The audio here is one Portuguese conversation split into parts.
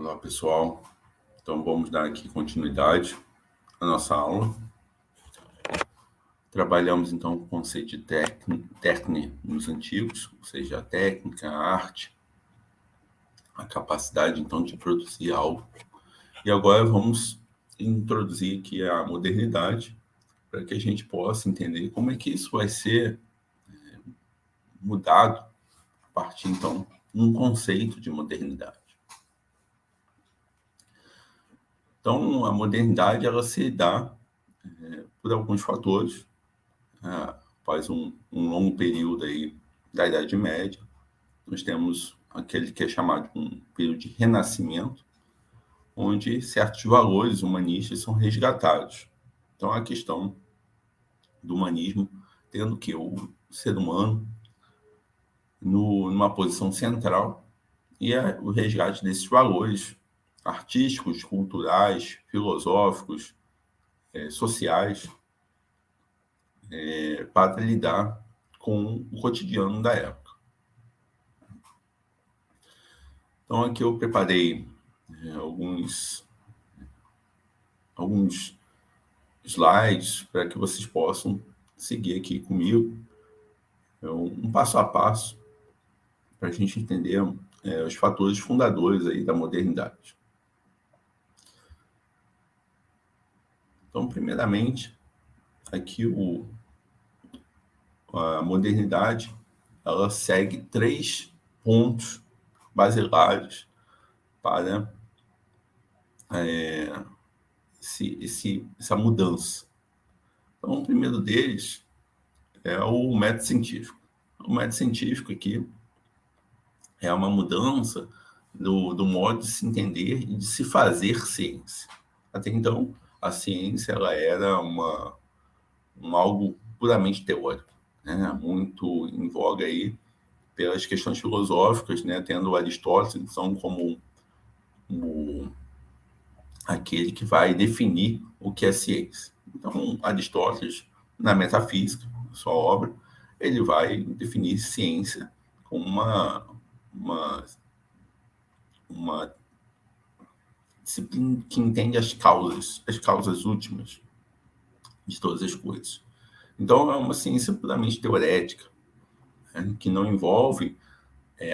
Olá, pessoal. Então, vamos dar aqui continuidade à nossa aula. Trabalhamos, então, com o conceito de técnica nos antigos, ou seja, a técnica, a arte, a capacidade, então, de produzir algo. E agora vamos introduzir aqui a modernidade para que a gente possa entender como é que isso vai ser mudado a partir, então, de um conceito de modernidade. Então, a modernidade, ela se dá por alguns fatores, após um longo período aí da Idade Média. Nós temos aquele que é chamado de um período de renascimento, onde certos valores humanistas são resgatados. Então, a questão do humanismo, tendo que o ser humano numa posição central, e o resgate desses valores artísticos, culturais, filosóficos, sociais, para lidar com o cotidiano da época. Então, aqui eu preparei alguns slides para que vocês possam seguir aqui comigo, um passo a passo, para a gente entender os fatores fundadores aí da modernidade. Então, primeiramente, aqui a modernidade, ela segue 3 pontos basilares para essa mudança. Então, o primeiro deles é o método científico. O método científico aqui é uma mudança do modo de se entender e de se fazer ciência. Até então, a ciência ela era algo puramente teórico, né? Muito em voga aí pelas questões filosóficas, né? Tendo Aristóteles então, como aquele que vai definir o que é ciência. Então, Aristóteles, na Metafísica, sua obra, ele vai definir ciência como uma disciplina que entende as causas últimas de todas as coisas. Então, é uma ciência puramente teorética, né, que não envolve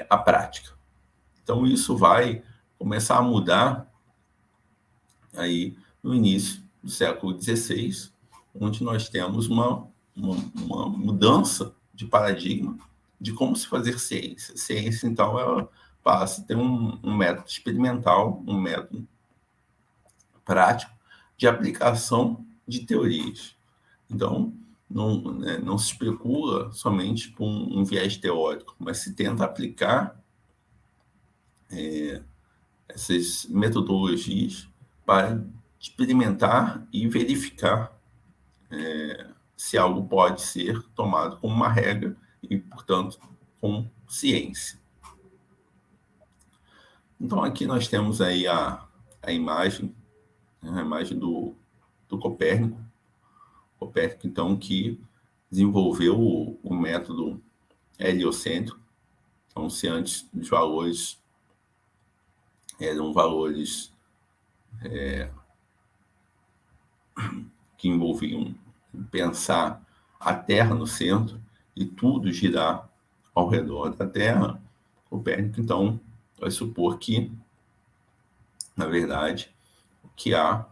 a prática. Então, isso vai começar a mudar aí no início do século XVI, onde nós temos uma mudança de paradigma de como se fazer ciência. Ciência, então, ela passa a ter um método experimental, um método prático de aplicação de teorias. Então, não se especula somente com um viés teórico, mas se tenta aplicar essas metodologias para experimentar e verificar se algo pode ser tomado como uma regra e, portanto, com ciência. Então, aqui nós temos aí a imagem, a imagem do Copérnico. Copérnico, então, que desenvolveu o método heliocêntrico. Então, se antes os valores eram valores que envolviam pensar a Terra no centro e tudo girar ao redor da Terra, Copérnico, então, vai supor que, na verdade, o que há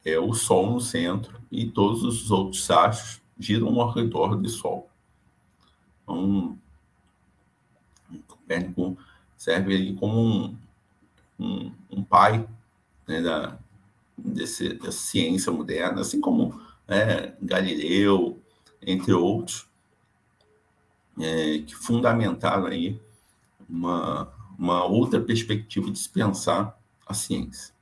é o Sol no centro e todos os outros astros giram ao redor do Sol. Então, Copérnico serve ali como um pai, né, dessa ciência moderna, assim como Galileu, entre outros, que fundamentaram aí uma outra perspectiva de se pensar a ciência.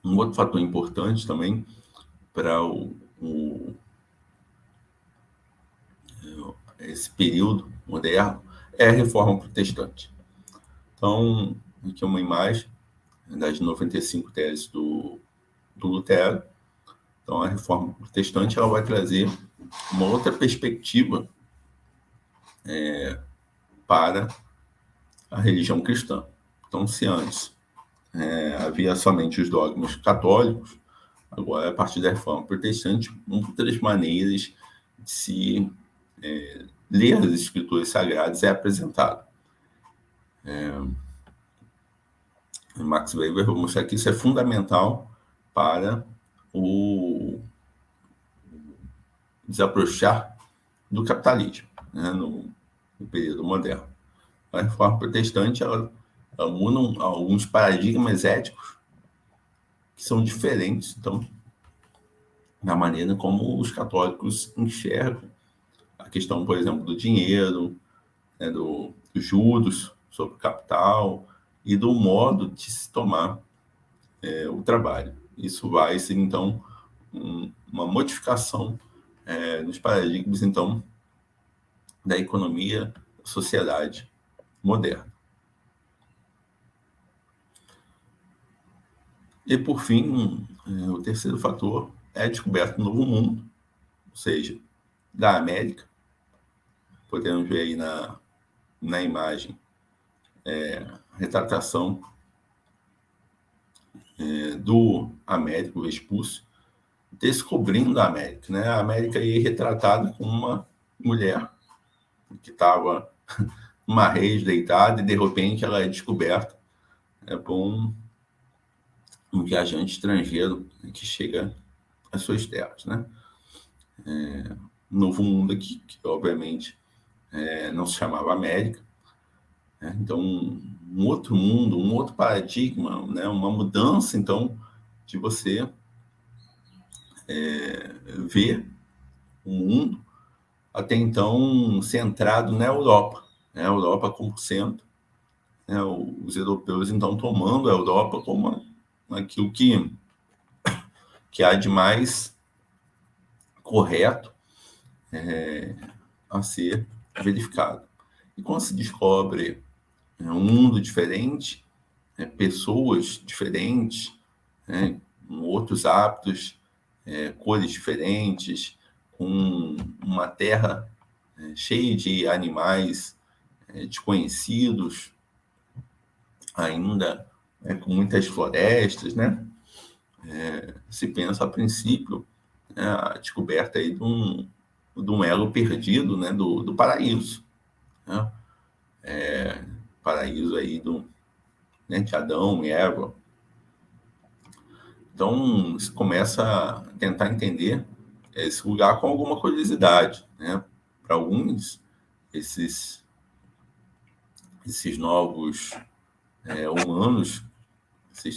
Um outro fator importante também para esse período moderno é a Reforma Protestante. Então, aqui é uma imagem das 95 teses do Lutero. Então, a Reforma Protestante ela vai trazer uma outra perspectiva para a religião cristã. Então, se antes havia somente os dogmas católicos, agora, a partir da reforma protestante, outras maneiras de se ler as escrituras sagradas é apresentado. Max Weber vai mostrar que isso é fundamental para o desabrochar do capitalismo, né, no período moderno. A reforma protestante ela muda alguns paradigmas éticos que são diferentes, então, da maneira como os católicos enxergam a questão, por exemplo, do dinheiro, né, dos juros sobre o capital e do modo de se tomar o trabalho. Isso vai ser, então, uma modificação nos paradigmas, então, da economia, da sociedade moderna. E, por fim, o terceiro fator é a descoberta do Novo Mundo, ou seja, da América. Podemos ver aí na imagem a retratação do Américo Vespúcio descobrindo a América. Né? A América aí retratada como uma mulher que estava numa rede deitada e, de repente, ela é descoberta por um viajante estrangeiro que chega às suas terras. Né? Novo mundo aqui, que obviamente não se chamava América. Então, um outro mundo, um outro paradigma, né? Uma mudança, então, de você ver o mundo até então centrado na Europa. Né? A Europa como centro, né? Os europeus, então, tomando a Europa como aquilo que há de mais correto a ser verificado. E quando se descobre um mundo diferente, pessoas diferentes, com outros hábitos, cores diferentes, com uma terra cheia de animais desconhecidos, ainda com muitas florestas, né? Se pensa a princípio a descoberta aí de um elo perdido, né? do paraíso, né? Paraíso aí de Adão e Eva. Então, se começa a tentar entender esse lugar com alguma curiosidade, né? Para alguns, esses novos humanos que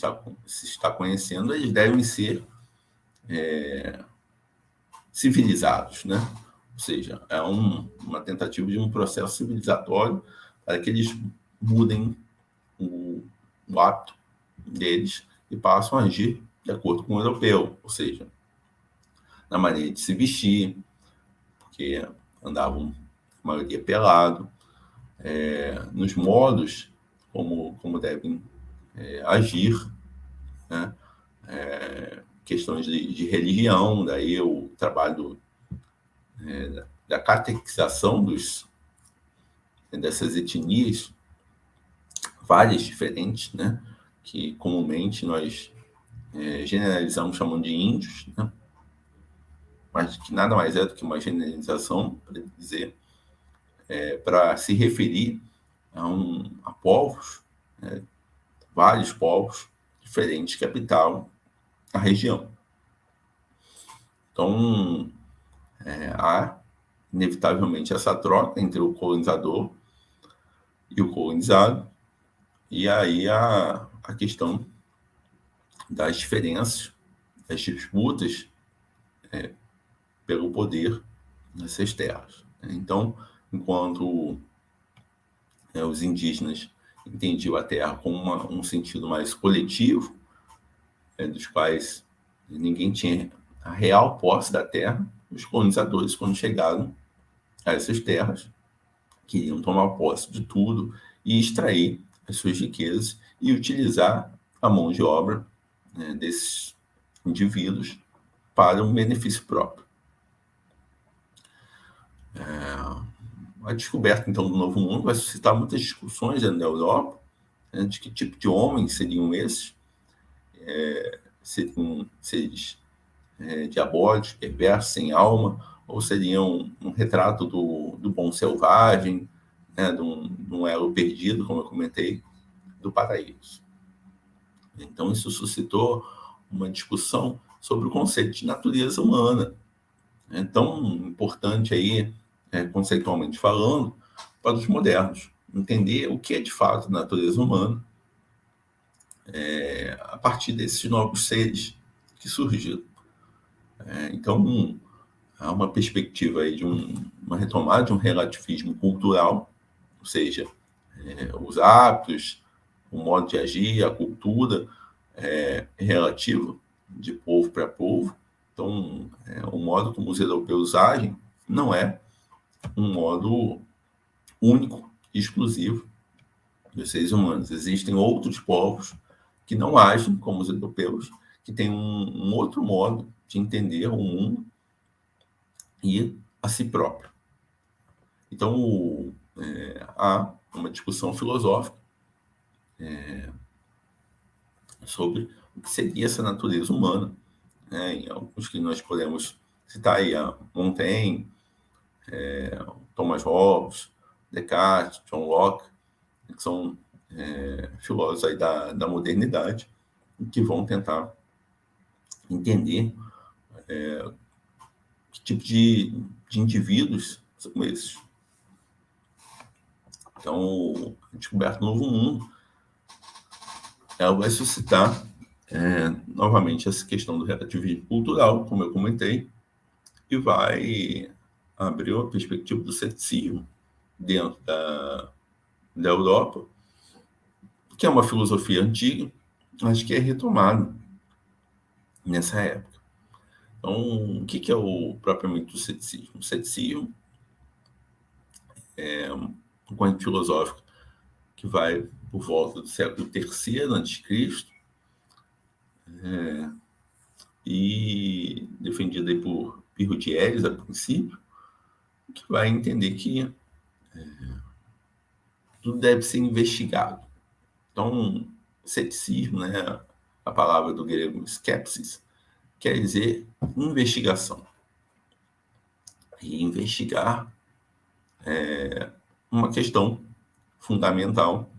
se está conhecendo, eles devem ser civilizados, né? Ou seja, é uma tentativa de um processo civilizatório para que eles mudem o hábito deles e passam a agir de acordo com o europeu, ou seja, na maneira de se vestir, porque andavam, a maioria, pelado, nos modos como devem agir, né? Questões de religião, daí o trabalho da catequização dessas etnias, várias diferentes, né? Que comumente nós generalizamos chamando de índios, né? Mas que nada mais é do que uma generalização para dizer, para se referir a povos, vários povos diferentes que habitavam a região. Então, há inevitavelmente essa troca entre o colonizador e o colonizado, e aí a questão das diferenças, das disputas pelo poder nessas terras. Então, enquanto os indígenas entendiam a terra como um sentido mais coletivo, dos quais ninguém tinha a real posse da terra, os colonizadores, quando chegaram a essas terras, queriam tomar posse de tudo e extrair as suas riquezas e utilizar a mão de obra desses indivíduos para um benefício próprio. a descoberta, então, do Novo Mundo vai suscitar muitas discussões dentro da Europa, né, de que tipo de homens seriam esses, seriam seres diabólicos, perversos, sem alma, ou seriam um retrato do bom selvagem, né, de um elo perdido, como eu comentei, do paraíso. Então, isso suscitou uma discussão sobre o conceito de natureza humana. É tão importante aí, conceitualmente falando, para os modernos, entender o que é de fato natureza humana a partir desses novos seres que surgiram. Então, há uma perspectiva aí de uma retomada de um relativismo cultural, ou seja, os hábitos, o modo de agir, a cultura relativa de povo para povo. Então, o modo como os europeus agem não é um modo único, exclusivo dos seres humanos. Existem outros povos que não agem como os europeus, que têm um outro modo de entender o mundo e a si próprio. Então, há uma discussão filosófica sobre o que seria essa natureza humana, né? Em alguns que nós podemos citar aí, a Montaigne, Thomas Hobbes, Descartes, John Locke, que são filósofos aí da modernidade, que vão tentar entender que tipo de indivíduos são esses. Então, a descoberta do Novo Mundo, ela vai suscitar novamente essa questão do relativismo cultural, como eu comentei, e vai abrir uma perspectiva do ceticismo dentro da Europa, que é uma filosofia antiga, mas que é retomada nessa época. Então, o que é o propriamente o ceticismo? O ceticismo é uma corrente filosófica que vai por volta do século III a.C., e defendida aí por Pirro de Elis, a princípio, que vai entender que tudo deve ser investigado. Então, ceticismo, né, a palavra do grego skepsis, quer dizer investigação. E investigar é uma questão fundamental,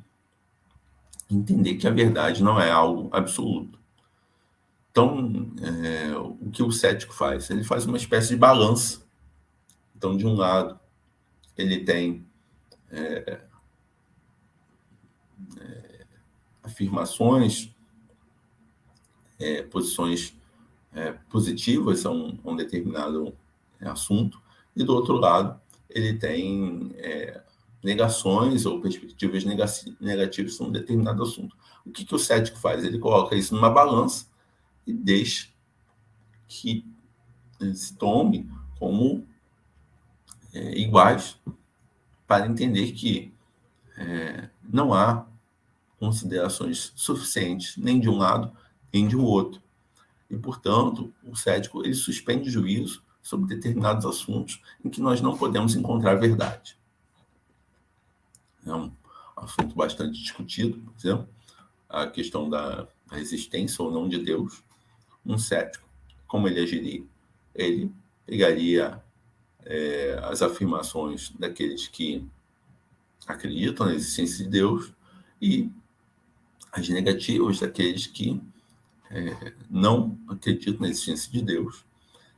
entender que a verdade não é algo absoluto. Então, o que o cético faz? Ele faz uma espécie de balança. Então, de um lado, ele tem afirmações, posições positivas a um determinado assunto, e do outro lado, ele tem negações ou perspectivas negativas a um determinado assunto. O que o cético faz? Ele coloca isso numa balança e deixa que se tome como iguais, para entender que não há considerações suficientes nem de um lado nem de um outro. E, portanto, o cético ele suspende o juízo sobre determinados assuntos em que nós não podemos encontrar verdade. É um assunto bastante discutido, por exemplo, a questão da existência ou não de Deus. Um cético, como ele agiria? Ele pegaria as afirmações daqueles que acreditam na existência de Deus e as negativas daqueles que não acreditam na existência de Deus,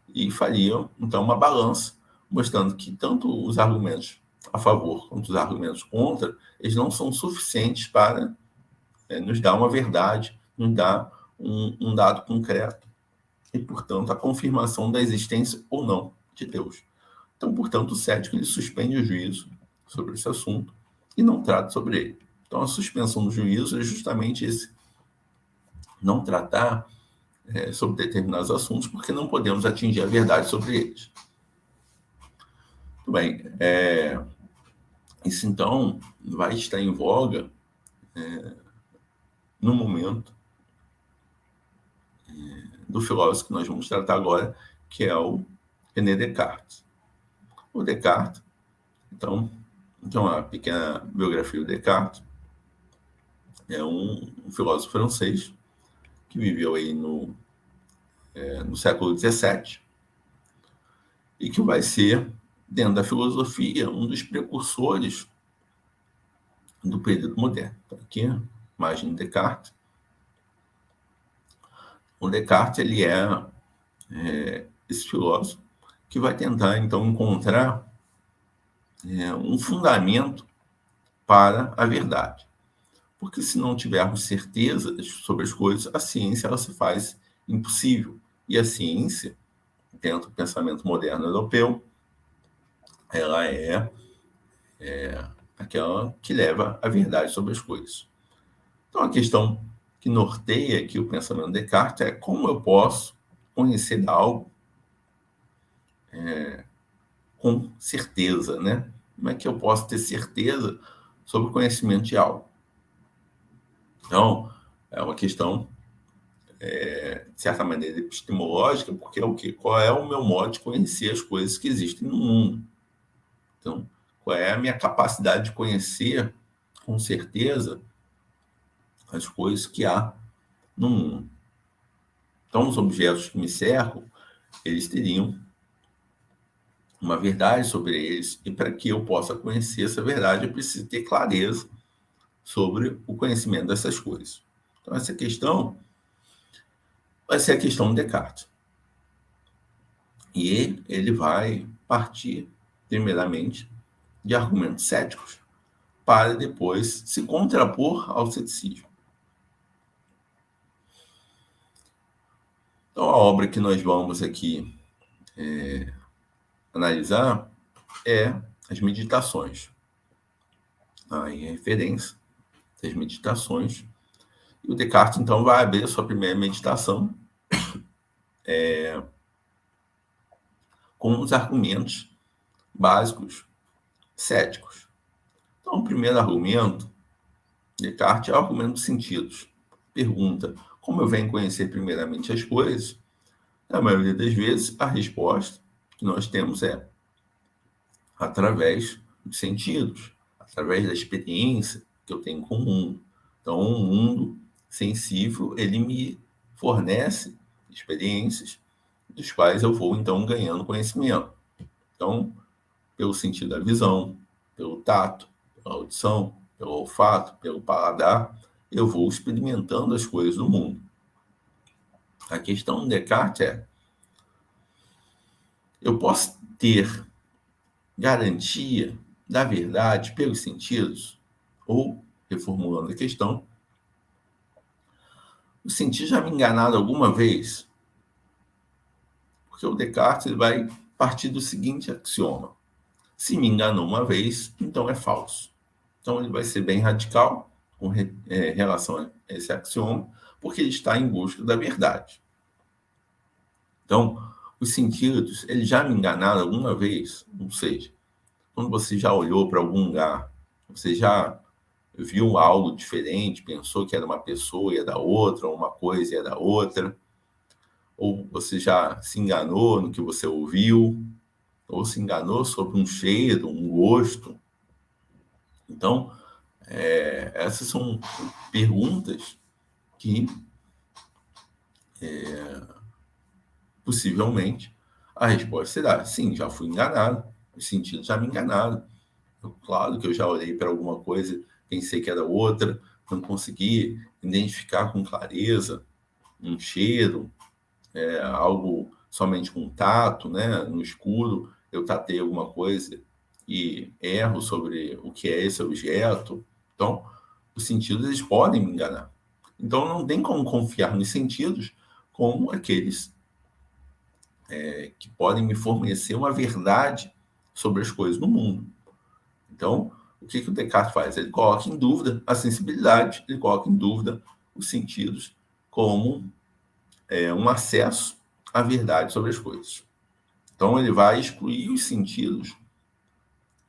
e fariam, então, uma balança, mostrando que tanto os argumentos a favor quanto os argumentos contra, eles não são suficientes para nos dar uma verdade, nos dar um dado concreto, e, portanto, a confirmação da existência ou não de Deus. Então, portanto, o cético ele suspende o juízo sobre esse assunto e não trata sobre ele. Então, a suspensão do juízo é justamente esse não tratar sobre determinados assuntos, porque não podemos atingir a verdade sobre eles. Muito bem. Isso, então, vai estar em voga no momento do filósofo que nós vamos tratar agora, que é o René Descartes. O Descartes, então, Então, a pequena biografia do Descartes é um filósofo francês que viveu aí no século XVII e que vai ser, dentro da filosofia, um dos precursores do período moderno. Então, aqui, imagem de Descartes. O Descartes, ele é esse filósofo que vai tentar, então, encontrar um fundamento para a verdade. Porque se não tivermos certezas sobre as coisas, a ciência ela se faz impossível. E a ciência, dentro do pensamento moderno europeu, ela é aquela que leva a verdade sobre as coisas. Então, a questão que norteia aqui o pensamento de Descartes é como eu posso conhecer algo com certeza, né? Como é que eu posso ter certeza sobre o conhecimento de algo? Então, é uma questão, de certa maneira, epistemológica, porque é o quê? Qual é o meu modo de conhecer as coisas que existem no mundo? Então, qual é a minha capacidade de conhecer com certeza as coisas que há no mundo? Então, os objetos que me cercam, eles teriam uma verdade sobre eles, e para que eu possa conhecer essa verdade, eu preciso ter clareza sobre o conhecimento dessas coisas. Então, essa questão vai ser a questão de Descartes. E ele vai partir, primeiramente, de argumentos céticos, para depois se contrapor ao ceticismo. Então, a obra que nós vamos aqui analisar é as Meditações. Em referência das Meditações. E o Descartes, então, vai abrir a sua primeira meditação com os argumentos básicos céticos. Então, o primeiro argumento, Descartes, é o argumento dos sentidos. Pergunta, como eu venho conhecer primeiramente as coisas? Na maioria das vezes, a resposta que nós temos é através dos sentidos, através da experiência que eu tenho com o mundo. Então, o mundo sensível, ele me fornece experiências dos quais eu vou, então, ganhando conhecimento. Então, pelo sentido da visão, pelo tato, pela audição, pelo olfato, pelo paladar, eu vou experimentando as coisas do mundo. A questão do Descartes é: eu posso ter garantia da verdade pelos sentidos? Ou, reformulando a questão, o sentido já me enganaram alguma vez? Porque o Descartes ele vai partir do seguinte axioma: se me enganou uma vez, então é falso. Então ele vai ser bem radical com relação a esse axioma, porque ele está em busca da verdade. Então, os sentidos, eles já me enganaram alguma vez? Ou seja, quando você já olhou para algum lugar, você já viu algo diferente, pensou que era uma pessoa e é da outra, ou uma coisa e é da outra, ou você já se enganou no que você ouviu, ou se enganou sobre um cheiro, um gosto. Então, essas são perguntas que possivelmente a resposta será: sim, já fui enganado, os sentidos já me enganaram. Claro que eu já olhei para alguma coisa, pensei que era outra, não consegui identificar com clareza um cheiro, algo somente com tato, né? No escuro, eu tatei alguma coisa e erro sobre o que é esse objeto. Então, os sentidos eles podem me enganar. Então, não tem como confiar nos sentidos como aqueles que podem me fornecer uma verdade sobre as coisas do mundo. Então, o que o Descartes faz? Ele coloca em dúvida a sensibilidade, ele coloca em dúvida os sentidos como um acesso à verdade sobre as coisas. Então, ele vai excluir os sentidos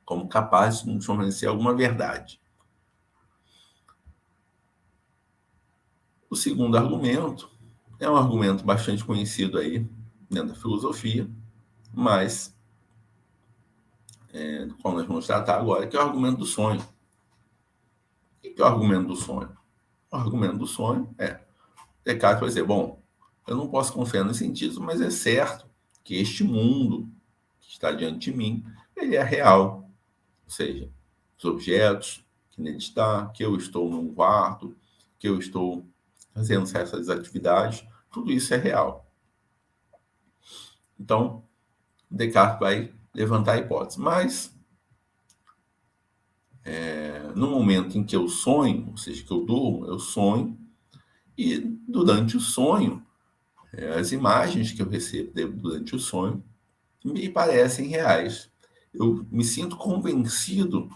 como capazes de nos fornecer alguma verdade. O segundo argumento é um argumento bastante conhecido aí dentro da filosofia, mas do qual nós vamos tratar agora, que é o argumento do sonho. O que é o argumento do sonho? O argumento do sonho é, Descartes vai dizer, bom, eu não posso confiar nos sentidos, mas é certo que este mundo que está diante de mim, ele é real. Ou seja, os objetos que nele está, que eu estou num quarto, que eu estou fazendo certas atividades, tudo isso é real. Então, Descartes vai levantar a hipótese. Mas, no momento em que eu sonho, ou seja, que eu durmo, eu sonho, e durante o sonho, as imagens que eu recebo durante o sonho me parecem reais. Eu me sinto convencido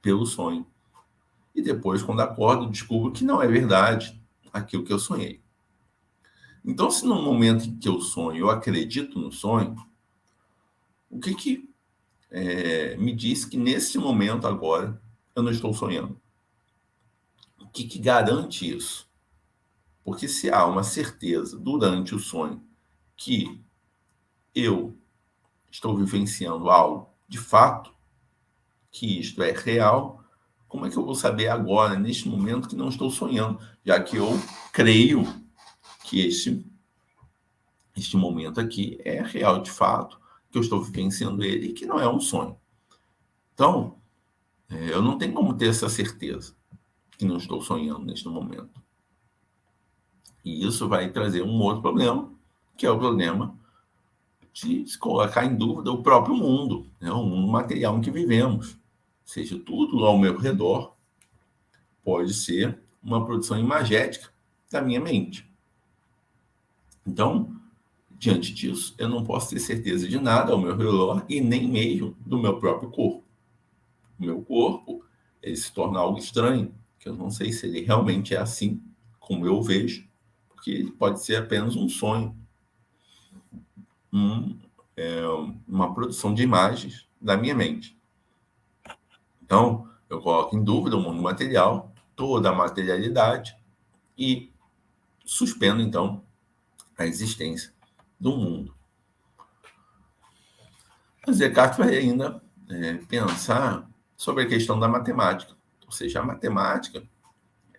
pelo sonho. E depois, quando acordo, descubro que não é verdade aquilo que eu sonhei. Então, se no momento em que eu sonho, eu acredito no sonho, o que me diz que nesse momento agora eu não estou sonhando? O que garante isso? Porque se há uma certeza durante o sonho que eu estou vivenciando algo de fato, que isto é real, como é que eu vou saber agora, neste momento, que não estou sonhando, já que eu creio que este momento aqui é real de fato, que eu estou vivenciando ele e que não é um sonho. Então, eu não tenho como ter essa certeza que não estou sonhando neste momento. E isso vai trazer um outro problema, que é o problema de se colocar em dúvida o próprio mundo, né? O mundo material em que vivemos. Ou seja, tudo ao meu redor pode ser uma produção imagética da minha mente. Então, diante disso, eu não posso ter certeza de nada ao meu redor e nem mesmo do meu próprio corpo. O meu corpo, ele se torna algo estranho, que eu não sei se ele realmente é assim, como eu vejo, porque ele pode ser apenas um sonho, uma produção de imagens da minha mente. Então, eu coloco em dúvida o mundo material, toda a materialidade, e suspendo, então, a existência do mundo. Mas Descartes vai ainda pensar sobre a questão da matemática. Ou seja, a matemática,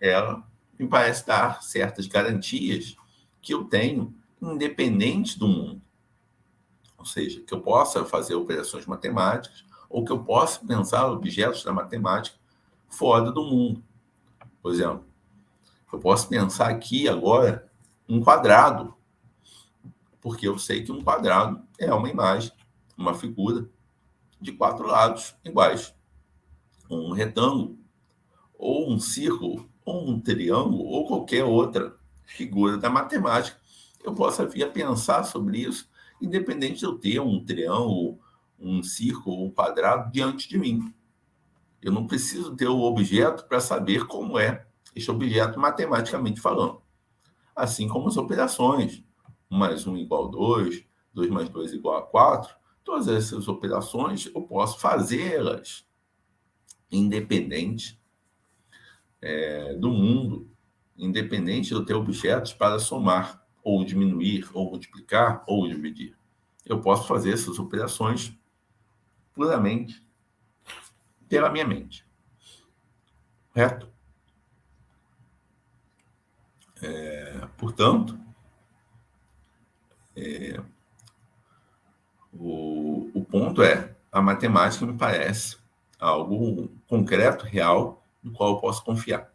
ela me parece dar certas garantias que eu tenho independente do mundo. Ou seja, que eu possa fazer operações matemáticas ou que eu possa pensar objetos da matemática fora do mundo. Por exemplo, eu posso pensar aqui agora um quadrado, porque eu sei que um quadrado é uma imagem, uma figura de 4 lados iguais. Um retângulo, ou um círculo, ou um triângulo, ou qualquer outra figura da matemática. Eu posso vir a pensar sobre isso, independente de eu ter um triângulo, um círculo, um quadrado diante de mim. Eu não preciso ter o objeto para saber como é este objeto matematicamente falando. Assim como as operações, 1 mais 1 igual a 2, 2 mais 2 igual a 4, todas essas operações eu posso fazê-las independente do mundo, independente de eu ter objetos para somar, ou diminuir, ou multiplicar, ou dividir. Eu posso fazer essas operações puramente pela minha mente. Correto? Portanto, o ponto é, a matemática me parece algo concreto, real, no qual eu posso confiar.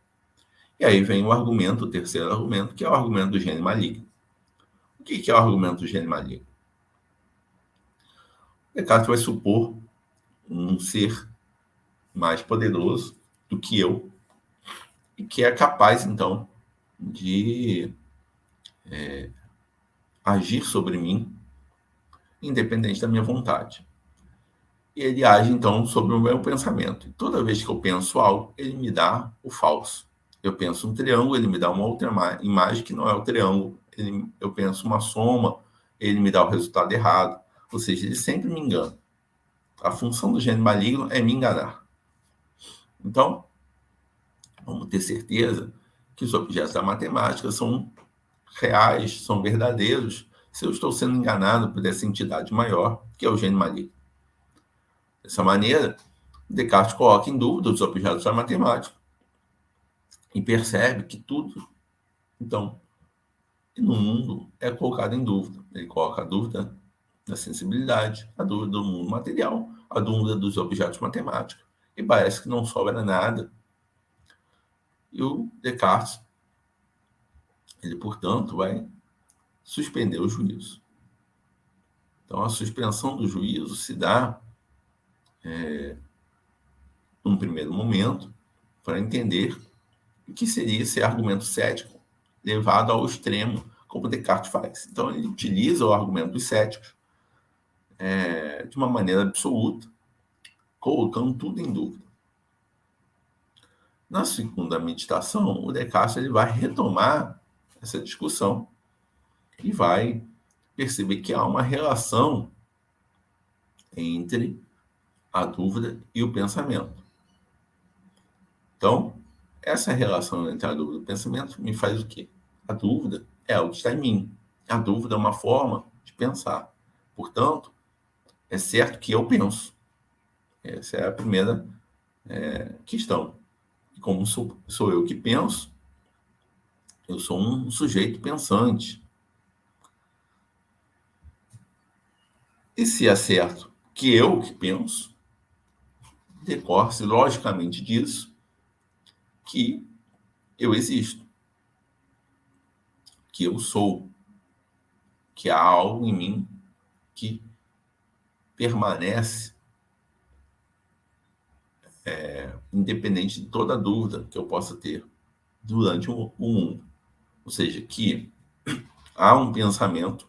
E aí vem o argumento, o terceiro argumento, que é o argumento do gênio maligno. O que é o argumento do gênio maligno? Descartes vai supor um ser mais poderoso do que eu e que é capaz, então, de agir sobre mim, independente da minha vontade. E ele age, então, sobre o meu pensamento. E toda vez que eu penso algo, ele me dá o falso. Eu penso um triângulo, ele me dá uma outra imagem que não é o triângulo. Eu penso uma soma, ele me dá o resultado errado. Ou seja, ele sempre me engana. A função do gênio maligno é me enganar. Então, vamos ter certeza que os objetos da matemática são reais, são verdadeiros, se eu estou sendo enganado por essa entidade maior, que é o gênio maligno. Dessa maneira, Descartes coloca em dúvida os objetos da matemática e percebe que tudo, então, no mundo é colocado em dúvida. Ele coloca a dúvida da sensibilidade, a dúvida do mundo material, a dúvida dos objetos matemáticos. E parece que não sobra nada. E o Descartes, ele, portanto, vai suspender o juízo. Então, a suspensão do juízo se dá, num primeiro momento, para entender o que seria esse argumento cético levado ao extremo, como Descartes faz. Então, ele utiliza o argumento dos céticos de uma maneira absoluta, colocando tudo em dúvida. Na segunda meditação, o Descartes ele vai retomar essa discussão e vai perceber que há uma relação entre a dúvida e o pensamento. Então, essa relação entre a dúvida e o pensamento me faz o quê? A dúvida é algo que está em mim. A dúvida é uma forma de pensar. Portanto, é certo que eu penso. Essa é a primeira questão. E como sou eu que penso, eu sou um sujeito pensante. E se é certo que eu que penso, decorre-se logicamente disso que eu existo, que eu sou, que há algo em mim que permanece independente de toda dúvida que eu possa ter durante o mundo. Ou seja, que há um pensamento,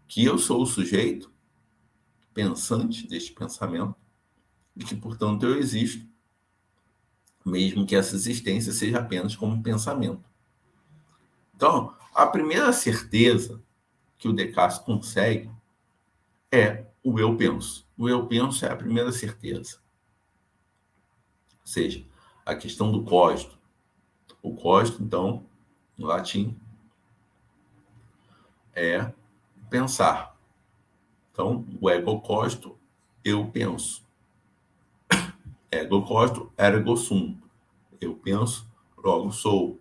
que eu sou o sujeito pensante deste pensamento, e que, portanto, eu existo, mesmo que essa existência seja apenas como um pensamento. Então, a primeira certeza que o Descartes consegue é o eu penso. O eu penso é a primeira certeza. Ou seja, a questão do cogito. O cogito, então, em latim, é pensar. Então, o ego cogito, eu penso. Ego cogito, ergo sum. Eu penso, logo sou.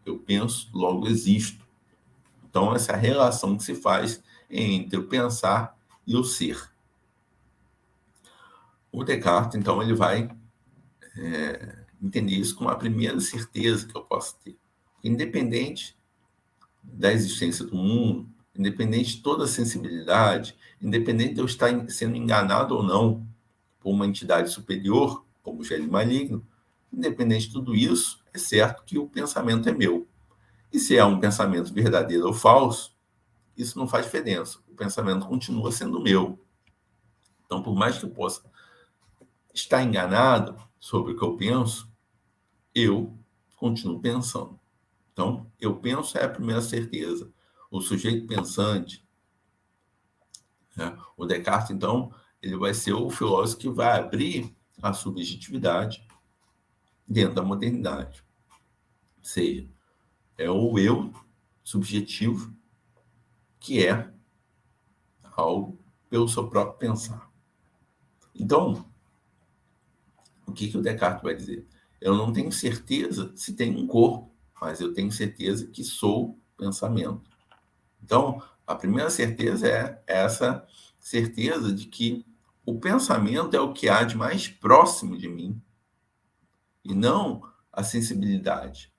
Eu penso, logo existo. Então, essa relação que se faz entre o pensar e o ser. O Descartes, então, ele vai entender isso como a primeira certeza que eu posso ter. Independente da existência do mundo, independente de toda a sensibilidade, independente de eu estar sendo enganado ou não por uma entidade superior, como o gênio maligno, independente de tudo isso, é certo que o pensamento é meu. E se é um pensamento verdadeiro ou falso, isso não faz diferença. O pensamento continua sendo meu. Então, por mais que eu possa estar enganado sobre o que eu penso, eu continuo pensando. Então, eu penso é a primeira certeza. O sujeito pensante, né? O Descartes, então, ele vai ser o filósofo que vai abrir a subjetividade dentro da modernidade. Ou seja, é o eu subjetivo que é algo pelo seu próprio pensar. Então, o que o Descartes vai dizer? Eu não tenho certeza se tem um corpo, mas eu tenho certeza que sou pensamento. Então, a primeira certeza é essa certeza de que o pensamento é o que há de mais próximo de mim e não a sensibilidade.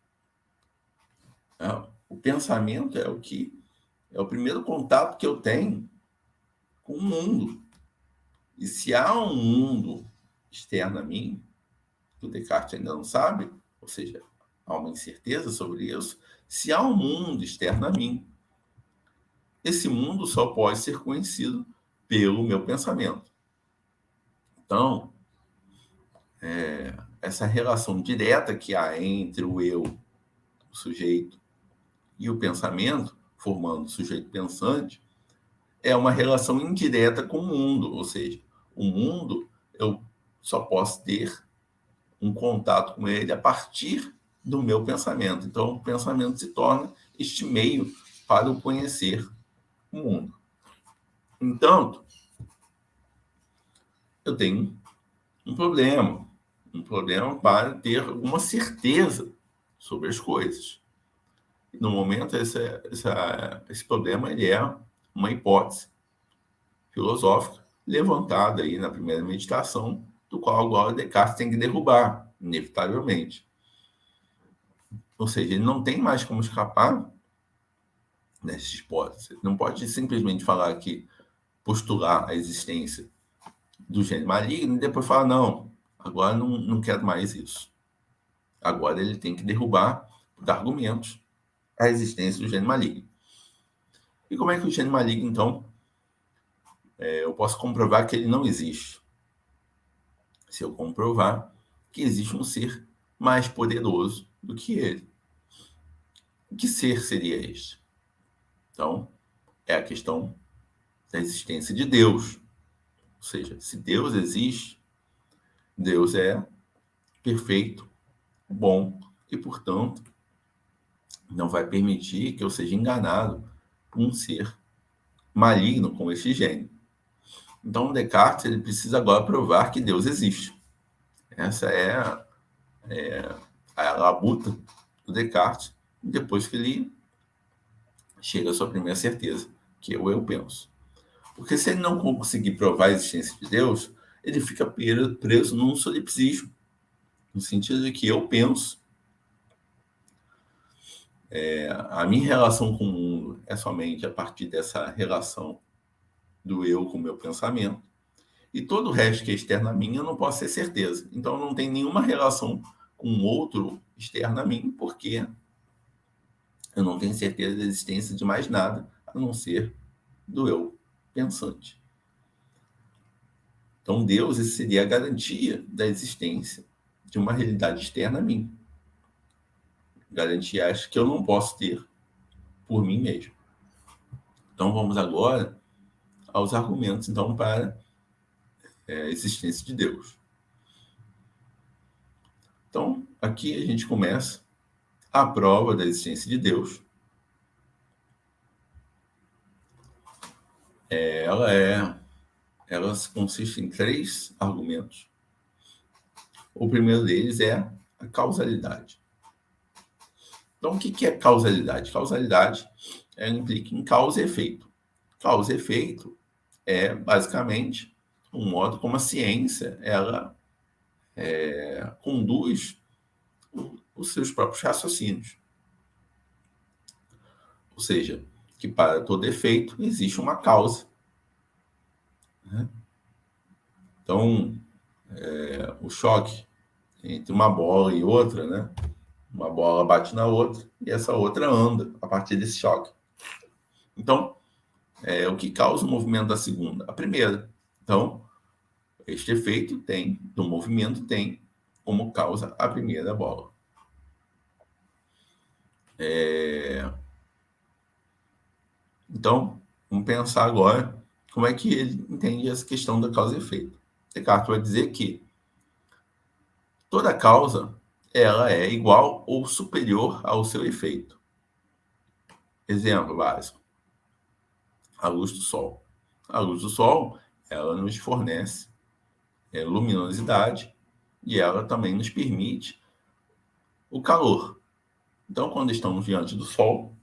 O pensamento é o primeiro contato que eu tenho com o mundo. E se há um mundo externo a mim, que o Descartes ainda não sabe, ou seja, há uma incerteza sobre isso, se há um mundo externo a mim, esse mundo só pode ser conhecido pelo meu pensamento. Então, essa relação direta que há entre o eu, o sujeito, e o pensamento, formando o sujeito pensante, é uma relação indireta com o mundo, ou seja, o mundo eu só posso ter um contato com ele a partir do meu pensamento. Então, o pensamento se torna este meio para o conhecer o mundo. Entanto, eu tenho um problema para ter alguma certeza sobre as coisas. No momento, esse problema ele é uma hipótese filosófica levantada aí na primeira meditação, do qual agora Descartes tem que derrubar, inevitavelmente. Ou seja, ele não tem mais como escapar dessa hipótese. Ele não pode simplesmente falar que postular a existência do gene maligno e depois falar, não, agora não quero mais isso. Agora ele tem que derrubar, por argumentos, a existência do gene maligno. E como é que o gene maligno, então, eu posso comprovar que ele não existe? Se eu comprovar que existe um ser mais poderoso do que ele. Que ser seria este? Então, é a questão da existência de Deus. Ou seja, se Deus existe, Deus é perfeito, bom e, portanto, não vai permitir que eu seja enganado por um ser maligno com este gênio. Então, Descartes ele precisa agora provar que Deus existe. Essa é a labuta do Descartes, depois que ele chega à sua primeira certeza, que é o eu penso. Porque se ele não conseguir provar a existência de Deus, ele fica preso num solipsismo, no sentido de que eu penso, a minha relação com o mundo é somente a partir dessa relação do eu com o meu pensamento, e todo o resto que é externo a mim eu não posso ter certeza. Então eu não tenho nenhuma relação com outro externo a mim, porque eu não tenho certeza da existência de mais nada, a não ser do eu pensante. Então Deus seria a garantia da existência de uma realidade externa a mim. Garantia esta que eu não posso ter por mim mesmo. Então vamos agora aos argumentos então para a existência de Deus. Então aqui a gente começa a prova da existência de Deus. Ela consiste em 3 argumentos. O primeiro deles é a causalidade. Então, o que é causalidade? Causalidade implica em causa e efeito. Causa e efeito é, basicamente, um modo como a ciência ela conduz os seus próprios raciocínios. Ou seja, que para todo efeito existe uma causa. Né? Então, o choque entre uma bola e outra, né? Uma bola bate na outra e essa outra anda a partir desse choque. Então, o que causa o movimento da segunda? A primeira. Então, este efeito do movimento tem como causa a primeira bola. Então, vamos pensar agora como é que ele entende essa questão da causa e efeito. Descartes vai dizer que toda causa ela é igual ou superior ao seu efeito. Exemplo básico: a luz do sol. A luz do sol ela nos fornece luminosidade e ela também nos permite o calor. Então, quando estamos diante do sol,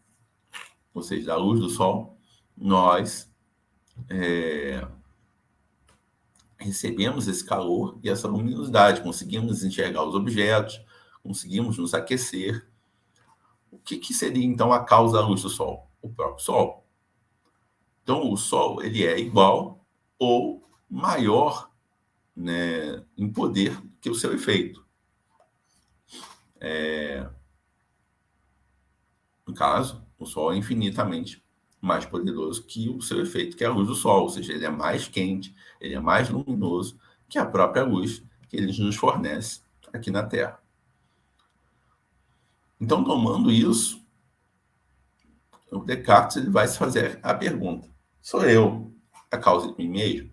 ou seja, da luz do sol, nós recebemos esse calor e essa luminosidade, conseguimos enxergar os objetos, conseguimos nos aquecer. O que seria, então, a causa da luz do sol? O próprio sol. Então, o sol ele é igual ou maior, né, em poder que o seu efeito. No caso, o sol é infinitamente mais poderoso que o seu efeito, que é a luz do sol. Ou seja, ele é mais quente, ele é mais luminoso que a própria luz que ele nos fornece aqui na Terra. Então, tomando isso, o Descartes ele vai se fazer a pergunta: sou eu a causa de mim mesmo?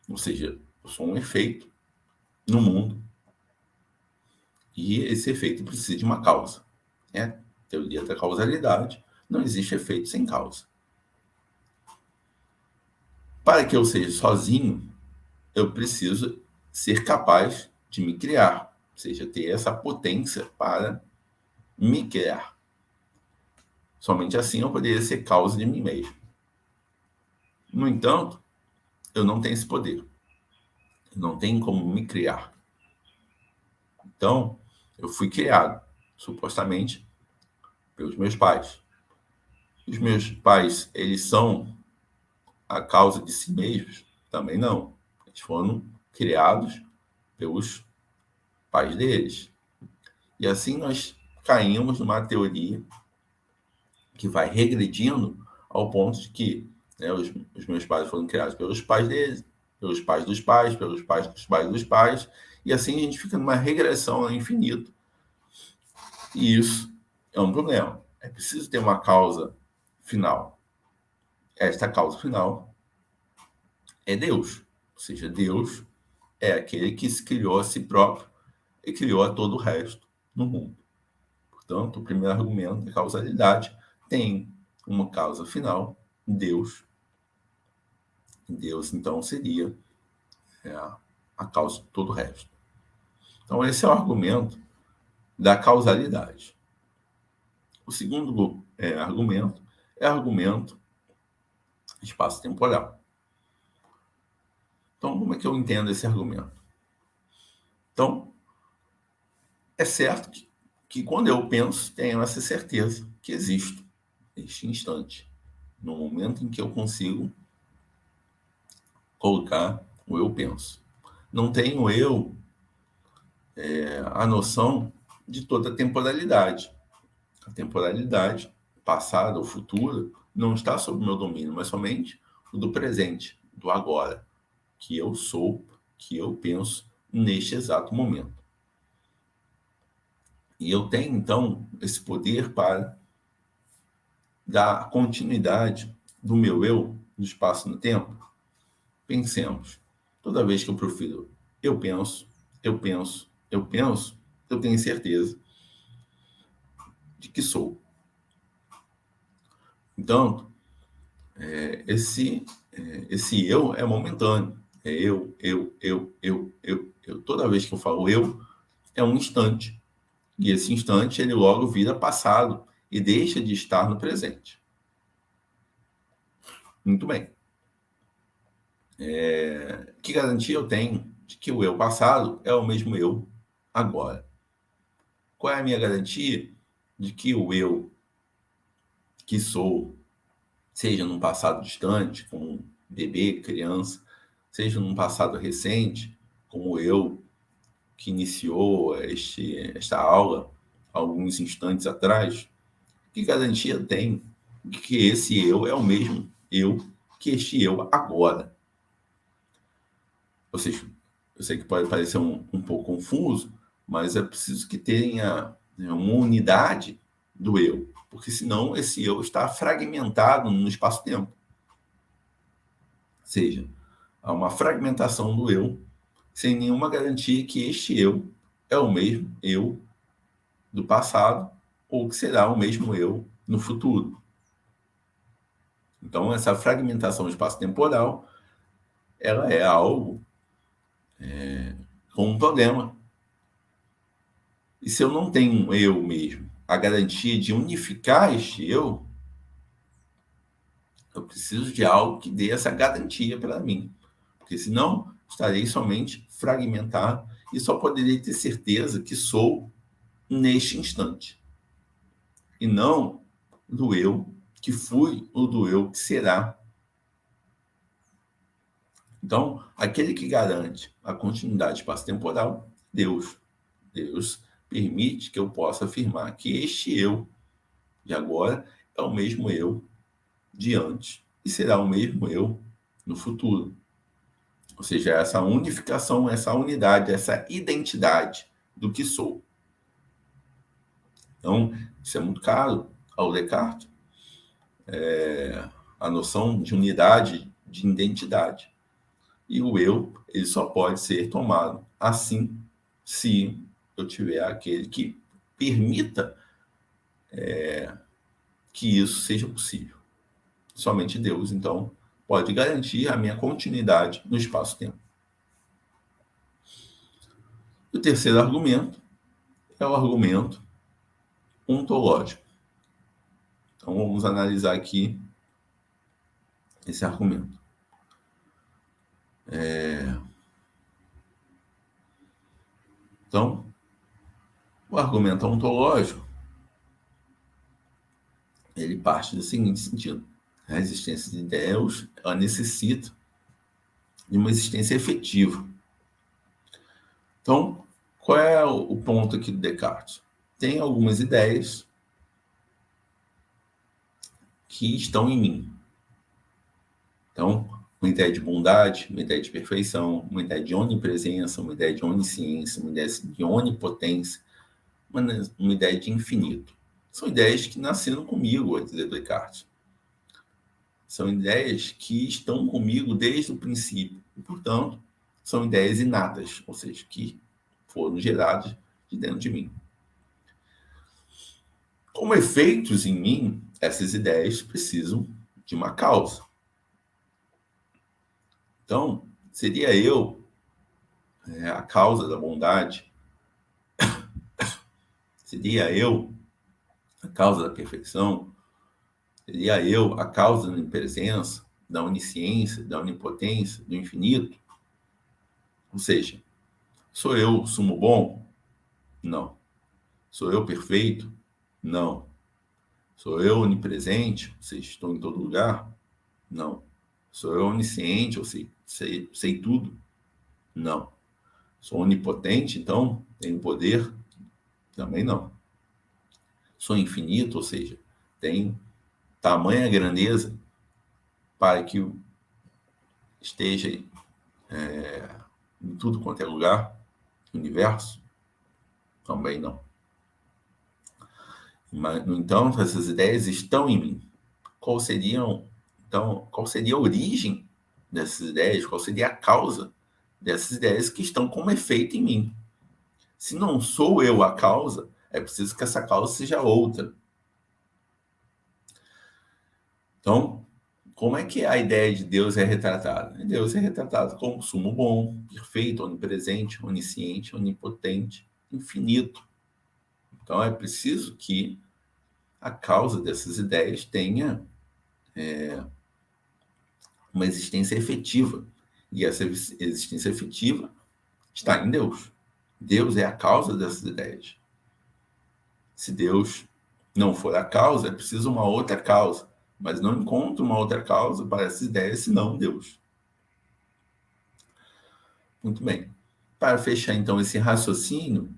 Ou seja, eu sou um efeito no mundo e esse efeito precisa de uma causa. Teoria da causalidade, não existe efeito sem causa. Para que eu seja sozinho, eu preciso ser capaz de me criar, ou seja, ter essa potência para me criar. Somente assim eu poderia ser causa de mim mesmo. No entanto, eu não tenho esse poder. Eu não tenho como me criar. Então, eu fui criado, supostamente, pelos meus pais. Os meus pais, eles são a causa de si mesmos? Também não. Eles foram criados pelos pais deles. E assim nós caímos numa teoria que vai regredindo ao ponto de que, né, os meus pais foram criados pelos pais deles, pelos pais dos pais, pelos pais dos pais dos pais, e assim a gente fica numa regressão ao infinito. E isso é um problema. É preciso ter uma causa final. Esta causa final é Deus. Ou seja, Deus é aquele que se criou a si próprio e criou a todo o resto no mundo. Portanto, o primeiro argumento da causalidade tem uma causa final, Deus. Deus, então, seria a causa de todo o resto. Então, esse é o argumento da causalidade. O segundo argumento é argumento espaço-temporal. Então, como é que eu entendo esse argumento? Então, é certo que quando eu penso, tenho essa certeza que existo neste instante, no momento em que eu consigo colocar o eu penso. Não tenho eu a noção de toda a temporalidade. A temporalidade, passada ou futura, não está sob o meu domínio, mas somente o do presente, do agora, que eu sou, que eu penso neste exato momento. E eu tenho, então, esse poder para dar continuidade do meu eu no espaço e no tempo. Pensemos. Toda vez que eu profiro eu penso, eu penso, eu penso, eu tenho certeza de que sou. Então, esse eu é momentâneo. É eu. Toda vez que eu falo eu, é um instante. E esse instante, ele logo vira passado e deixa de estar no presente. Muito bem. Que garantia eu tenho de que o eu passado é o mesmo eu agora? Qual é a minha garantia de que o eu que sou, seja num passado distante, como bebê, criança, seja num passado recente, como eu que iniciou esta aula alguns instantes atrás, que garantia tem de que esse eu é o mesmo eu que este eu agora? Ou seja, eu sei que pode parecer um pouco confuso, mas é preciso que tenha, né, uma unidade do eu, porque senão esse eu está fragmentado no espaço-tempo. Ou seja, há uma fragmentação do eu, sem nenhuma garantia que este eu é o mesmo eu do passado ou que será o mesmo eu no futuro. Então, essa fragmentação espaço-temporal, ela é algo com um problema. E se eu não tenho um eu mesmo, a garantia de unificar este eu preciso de algo que dê essa garantia para mim. Porque senão, estarei somente fragmentado e só poderei ter certeza que sou neste instante. E não do eu que fui ou do eu que será. Então, aquele que garante a continuidade espaço-temporal, Deus. Deus permite que eu possa afirmar que este eu de agora é o mesmo eu de antes e será o mesmo eu no futuro. Ou seja, essa unificação, essa unidade, essa identidade do que sou. Então, isso é muito caro ao Descartes, a noção de unidade, de identidade. E o eu, ele só pode ser tomado assim, se eu tiver aquele que permita que isso seja possível. Somente Deus, então, pode garantir a minha continuidade no espaço-tempo. O terceiro argumento é o argumento ontológico. Então, vamos analisar aqui esse argumento. Então, o argumento ontológico, ele parte do seguinte sentido: a existência de Deus, ela necessita de uma existência efetiva. Então, qual é o ponto aqui do Descartes? Tem algumas ideias que estão em mim. Então, uma ideia de bondade, uma ideia de perfeição, uma ideia de onipresença, uma ideia de onisciência, uma ideia de onipotência, uma ideia de infinito. São ideias que nasceram comigo, a dizer Descartes. São ideias que estão comigo desde o princípio. E, portanto, são ideias inatas, ou seja, que foram geradas de dentro de mim. Como efeitos em mim, essas ideias precisam de uma causa. Então, seria eu a causa da bondade? Seria eu a causa da perfeição? Seria eu a causa da onipresença, da onisciência, da onipotência, do infinito? Ou seja, sou eu sumo bom? Não. Sou eu perfeito? Não. Sou eu onipresente? Ou seja, estou em todo lugar? Não. Sou eu onisciente? Ou seja, sei tudo? Não. Sou onipotente, então tenho poder? Também não. Sou infinito, ou seja, tenho tamanha grandeza para que esteja em tudo quanto é lugar, universo? Também não. Mas, no entanto, essas ideias estão em mim. Qual seria a origem dessas ideias? Qual seria a causa dessas ideias que estão como efeito em mim? Se não sou eu a causa, é preciso que essa causa seja outra. Então, como é que a ideia de Deus é retratada? Deus é retratado como sumo bom, perfeito, onipresente, onisciente, onipotente, infinito. Então, é preciso que a causa dessas ideias tenha uma existência efetiva. E essa existência efetiva está em Deus. Deus é a causa dessas ideias. Se Deus não for a causa, é preciso uma outra causa. Mas não encontro uma outra causa para essas ideias senão Deus. Muito bem. Para fechar, então, esse raciocínio,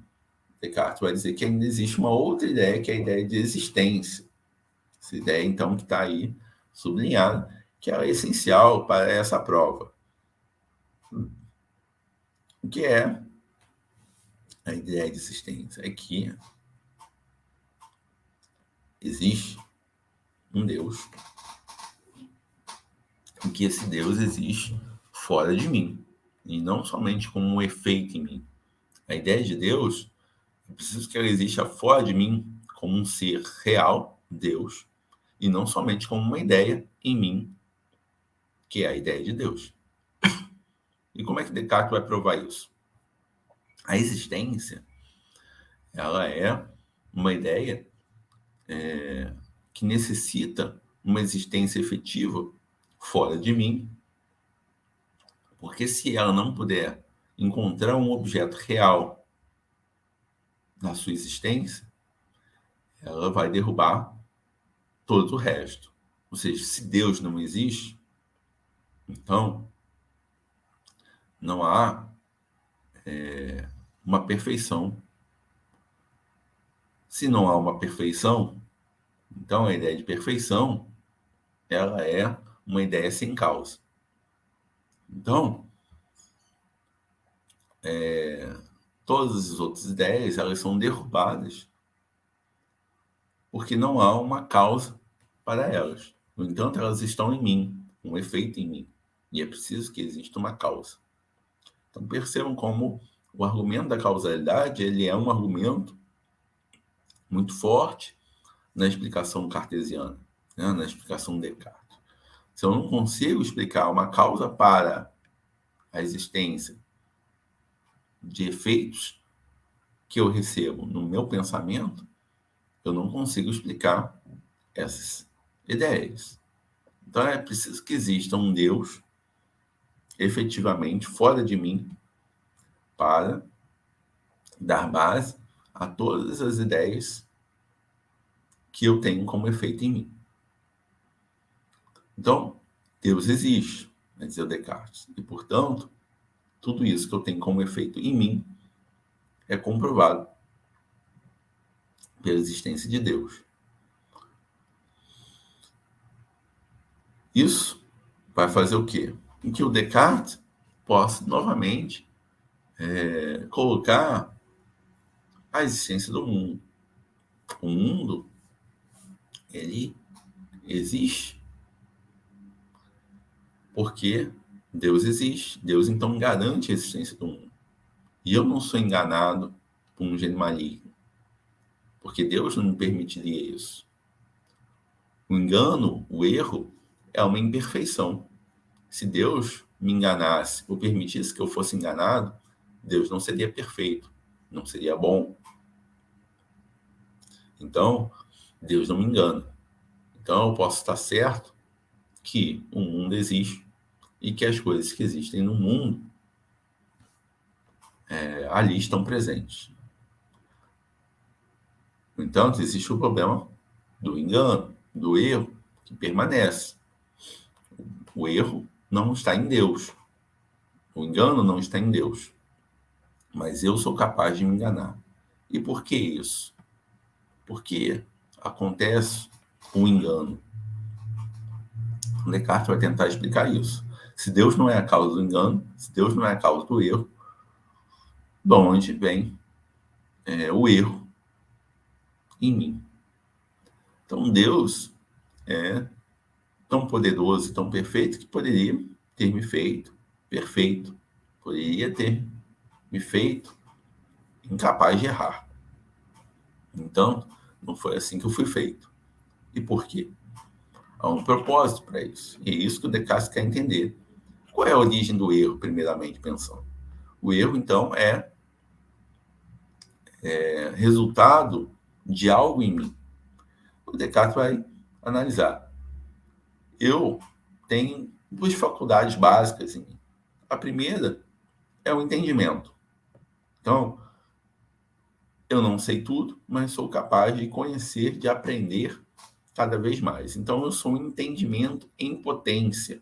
Descartes vai dizer que ainda existe uma outra ideia, que é a ideia de existência. Essa ideia, então, que está aí sublinhada, que é essencial para essa prova. O que é a ideia de existência? É que existe um Deus, e que esse Deus existe fora de mim, e não somente como um efeito em mim. A ideia de Deus, eu preciso que ela exista fora de mim como um ser real, Deus, e não somente como uma ideia em mim, que é a ideia de Deus. E como é que Descartes vai provar isso? A existência, ela é uma ideia que necessita uma existência efetiva fora de mim, porque se ela não puder encontrar um objeto real na sua existência, ela vai derrubar todo o resto. Ou seja, se Deus não existe, então não há uma perfeição. Se não há uma perfeição, então a ideia de perfeição ela é uma ideia sem causa. Então, todas as outras ideias elas são derrubadas porque não há uma causa para elas. No entanto, elas estão em mim, um efeito em mim, e é preciso que exista uma causa. Então, percebam como o argumento da causalidade ele é um argumento muito forte na explicação cartesiana, né? Na explicação de Descartes. Se eu não consigo explicar uma causa para a existência de efeitos, que eu recebo no meu pensamento, eu não consigo explicar essas ideias. Então é preciso que exista um Deus efetivamente fora de mim para dar base a todas as ideias que eu tenho como efeito em mim. Então, Deus existe, vai dizer o Descartes, e, portanto, tudo isso que eu tenho como efeito em mim é comprovado pela existência de Deus. Isso vai fazer o quê? Em que o Descartes possa novamente colocar a existência do mundo. O mundo, ele existe porque Deus existe. Deus, então, garante a existência do mundo. E eu não sou enganado por um gênio maligno, porque Deus não me permitiria isso. O engano, o erro, é uma imperfeição. Se Deus me enganasse ou permitisse que eu fosse enganado, Deus não seria perfeito, não seria bom. Então, Deus não me engana. Então, eu posso estar certo que o mundo existe e que as coisas que existem no mundo ali estão presentes. No entanto, existe o problema do engano, do erro, que permanece. O erro não está em Deus. O engano não está em Deus. Mas eu sou capaz de me enganar. E por que isso? Porque acontece o engano. O Descartes vai tentar explicar isso. Se Deus não é a causa do engano, se Deus não é a causa do erro, de onde vem o erro em mim? Então, Deus é tão poderoso e tão perfeito que poderia ter me feito perfeito. Poderia ter me feito incapaz de errar. Então, não foi assim que eu fui feito. E por quê? Há um propósito para isso. E é isso que o Descartes quer entender. Qual é a origem do erro, primeiramente pensando? O erro, então, é resultado de algo em mim. O Descartes vai analisar. Eu tenho duas faculdades básicas em mim. A primeira é o entendimento. Então, eu não sei tudo, mas sou capaz de conhecer, de aprender cada vez mais. Então, eu sou um entendimento em potência.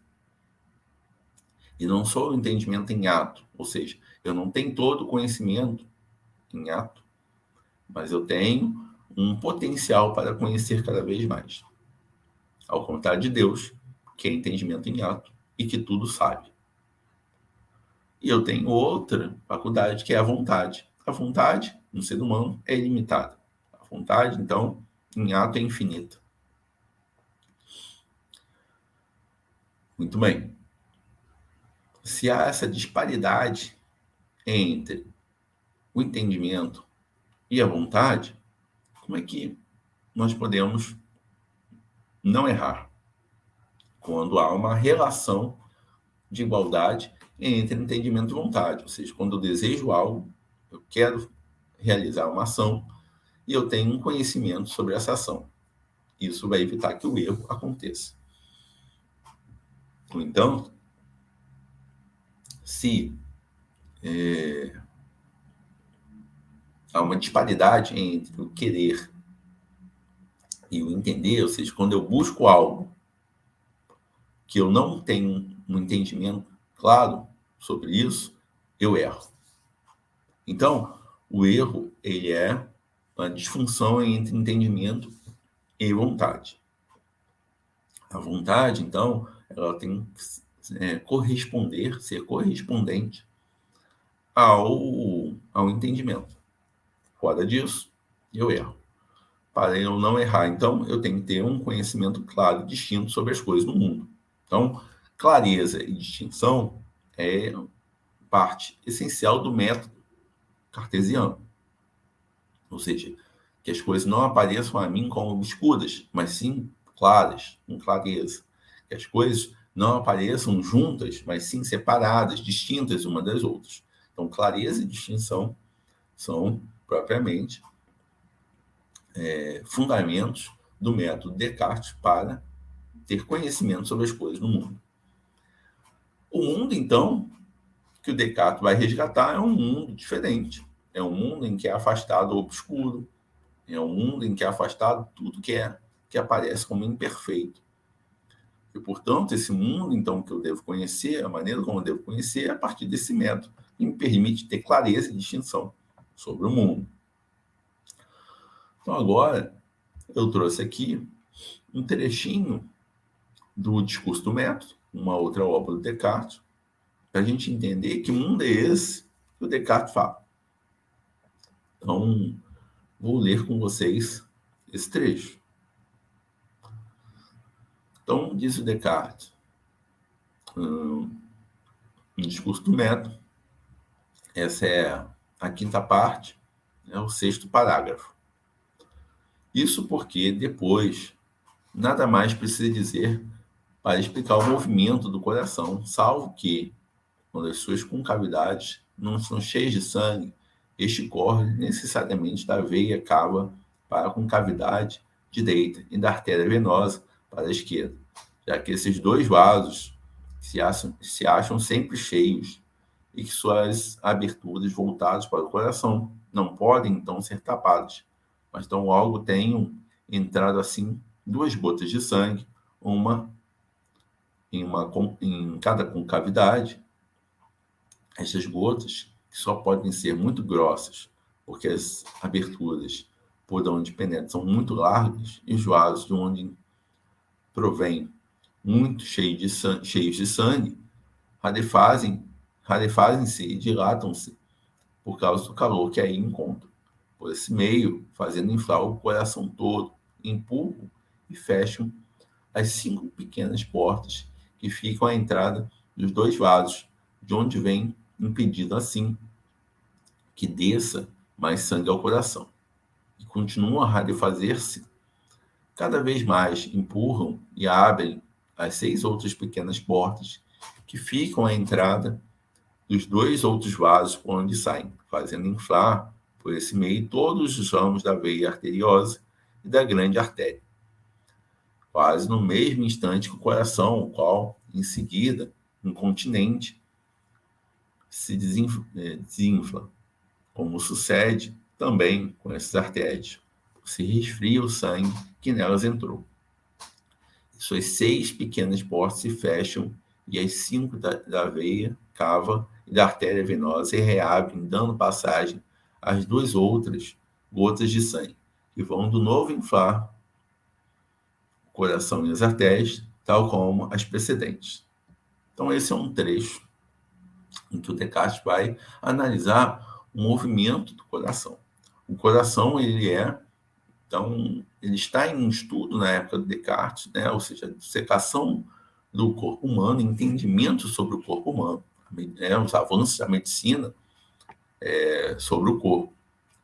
E não sou um entendimento em ato. Ou seja, eu não tenho todo o conhecimento em ato, mas eu tenho um potencial para conhecer cada vez mais. Ao contrário de Deus, que é entendimento em ato e que tudo sabe. E eu tenho outra faculdade, que é a vontade. A vontade, no ser humano, é ilimitada. A vontade, então, em ato é infinita. Muito bem. Se há essa disparidade entre o entendimento e a vontade, como é que nós podemos não errar? Quando há uma relação de igualdade entre entendimento e vontade. Ou seja, quando eu desejo algo, eu quero realizar uma ação e eu tenho um conhecimento sobre essa ação. Isso vai evitar que o erro aconteça. Então, se há uma disparidade entre o querer e o entender, ou seja, quando eu busco algo que eu não tenho um entendimento claro sobre isso, eu erro. Então, o erro, ele é uma disfunção entre entendimento e vontade. A vontade, então, ela tem que corresponder, ser correspondente ao entendimento. Fora disso, eu erro. Para eu não errar, então, eu tenho que ter um conhecimento claro e distinto sobre as coisas no mundo. Então, clareza e distinção é parte essencial do método cartesiano. Ou seja, que as coisas não apareçam a mim como obscuras, mas sim claras, com clareza. Que as coisas não apareçam juntas, mas sim separadas, distintas uma das outras. Então, clareza e distinção São, propriamente, fundamentos do método Descartes para ter conhecimento sobre as coisas no mundo. O mundo, então, que o Descartes vai resgatar é um mundo diferente. É um mundo em que é afastado o obscuro, é um mundo em que é afastado tudo que aparece como imperfeito. E, portanto, esse mundo, então, que eu devo conhecer, a maneira como eu devo conhecer, é a partir desse método, que me permite ter clareza e distinção sobre o mundo. Então, agora, eu trouxe aqui um trechinho do Discurso do Método, uma outra obra do Descartes, para a gente entender que mundo é esse que o Descartes fala. Então, vou ler com vocês esse trecho. Então, diz o Descartes, no Discurso do Método, essa é a quinta parte, é o sexto parágrafo. Isso porque depois nada mais precisa dizer para explicar o movimento do coração, salvo que, quando as suas concavidades não são cheias de sangue, este corre necessariamente da veia cava para a concavidade direita e da artéria venosa para a esquerda, já que esses dois vasos se acham sempre cheios e que suas aberturas voltadas para o coração não podem, então, ser tapadas, mas tão logo tenham entrado assim 2 gotas de sangue, uma em cada concavidade. Estas gotas, que só podem ser muito grossas, porque as aberturas por onde penetram são muito largas, e os vasos de onde provém muito cheios de sangue, rarefazem-se e dilatam-se por causa do calor que aí encontram. Por esse meio, fazendo inflar o coração todo, empurram e fecham as 5 pequenas portas que ficam à entrada dos 2 vasos, de onde vem impedido assim que desça mais sangue ao coração. E continuam a rarefazer-se. Cada vez mais empurram e abrem as 6 outras pequenas portas que ficam à entrada dos 2 outros vasos por onde saem, fazendo inflar por esse meio todos os ramos da veia arteriosa e da grande artéria. Quase no mesmo instante que o coração, o qual, em seguida, incontinente, se desinfla, como sucede também com essas artérias. Se resfria o sangue que nelas entrou. Suas 6 pequenas portas se fecham e as 5 da veia cava e da artéria venosa se reabrem, dando passagem às 2 outras gotas de sangue, que vão do novo inflar o coração e as artérias, tal como as precedentes. Então, esse é um trecho em que o Descartes vai analisar o movimento do coração. O coração, ele está em estudo na época do Descartes, né? Ou seja, a dissecação do corpo humano, entendimento sobre o corpo humano, os avanços da medicina sobre o corpo.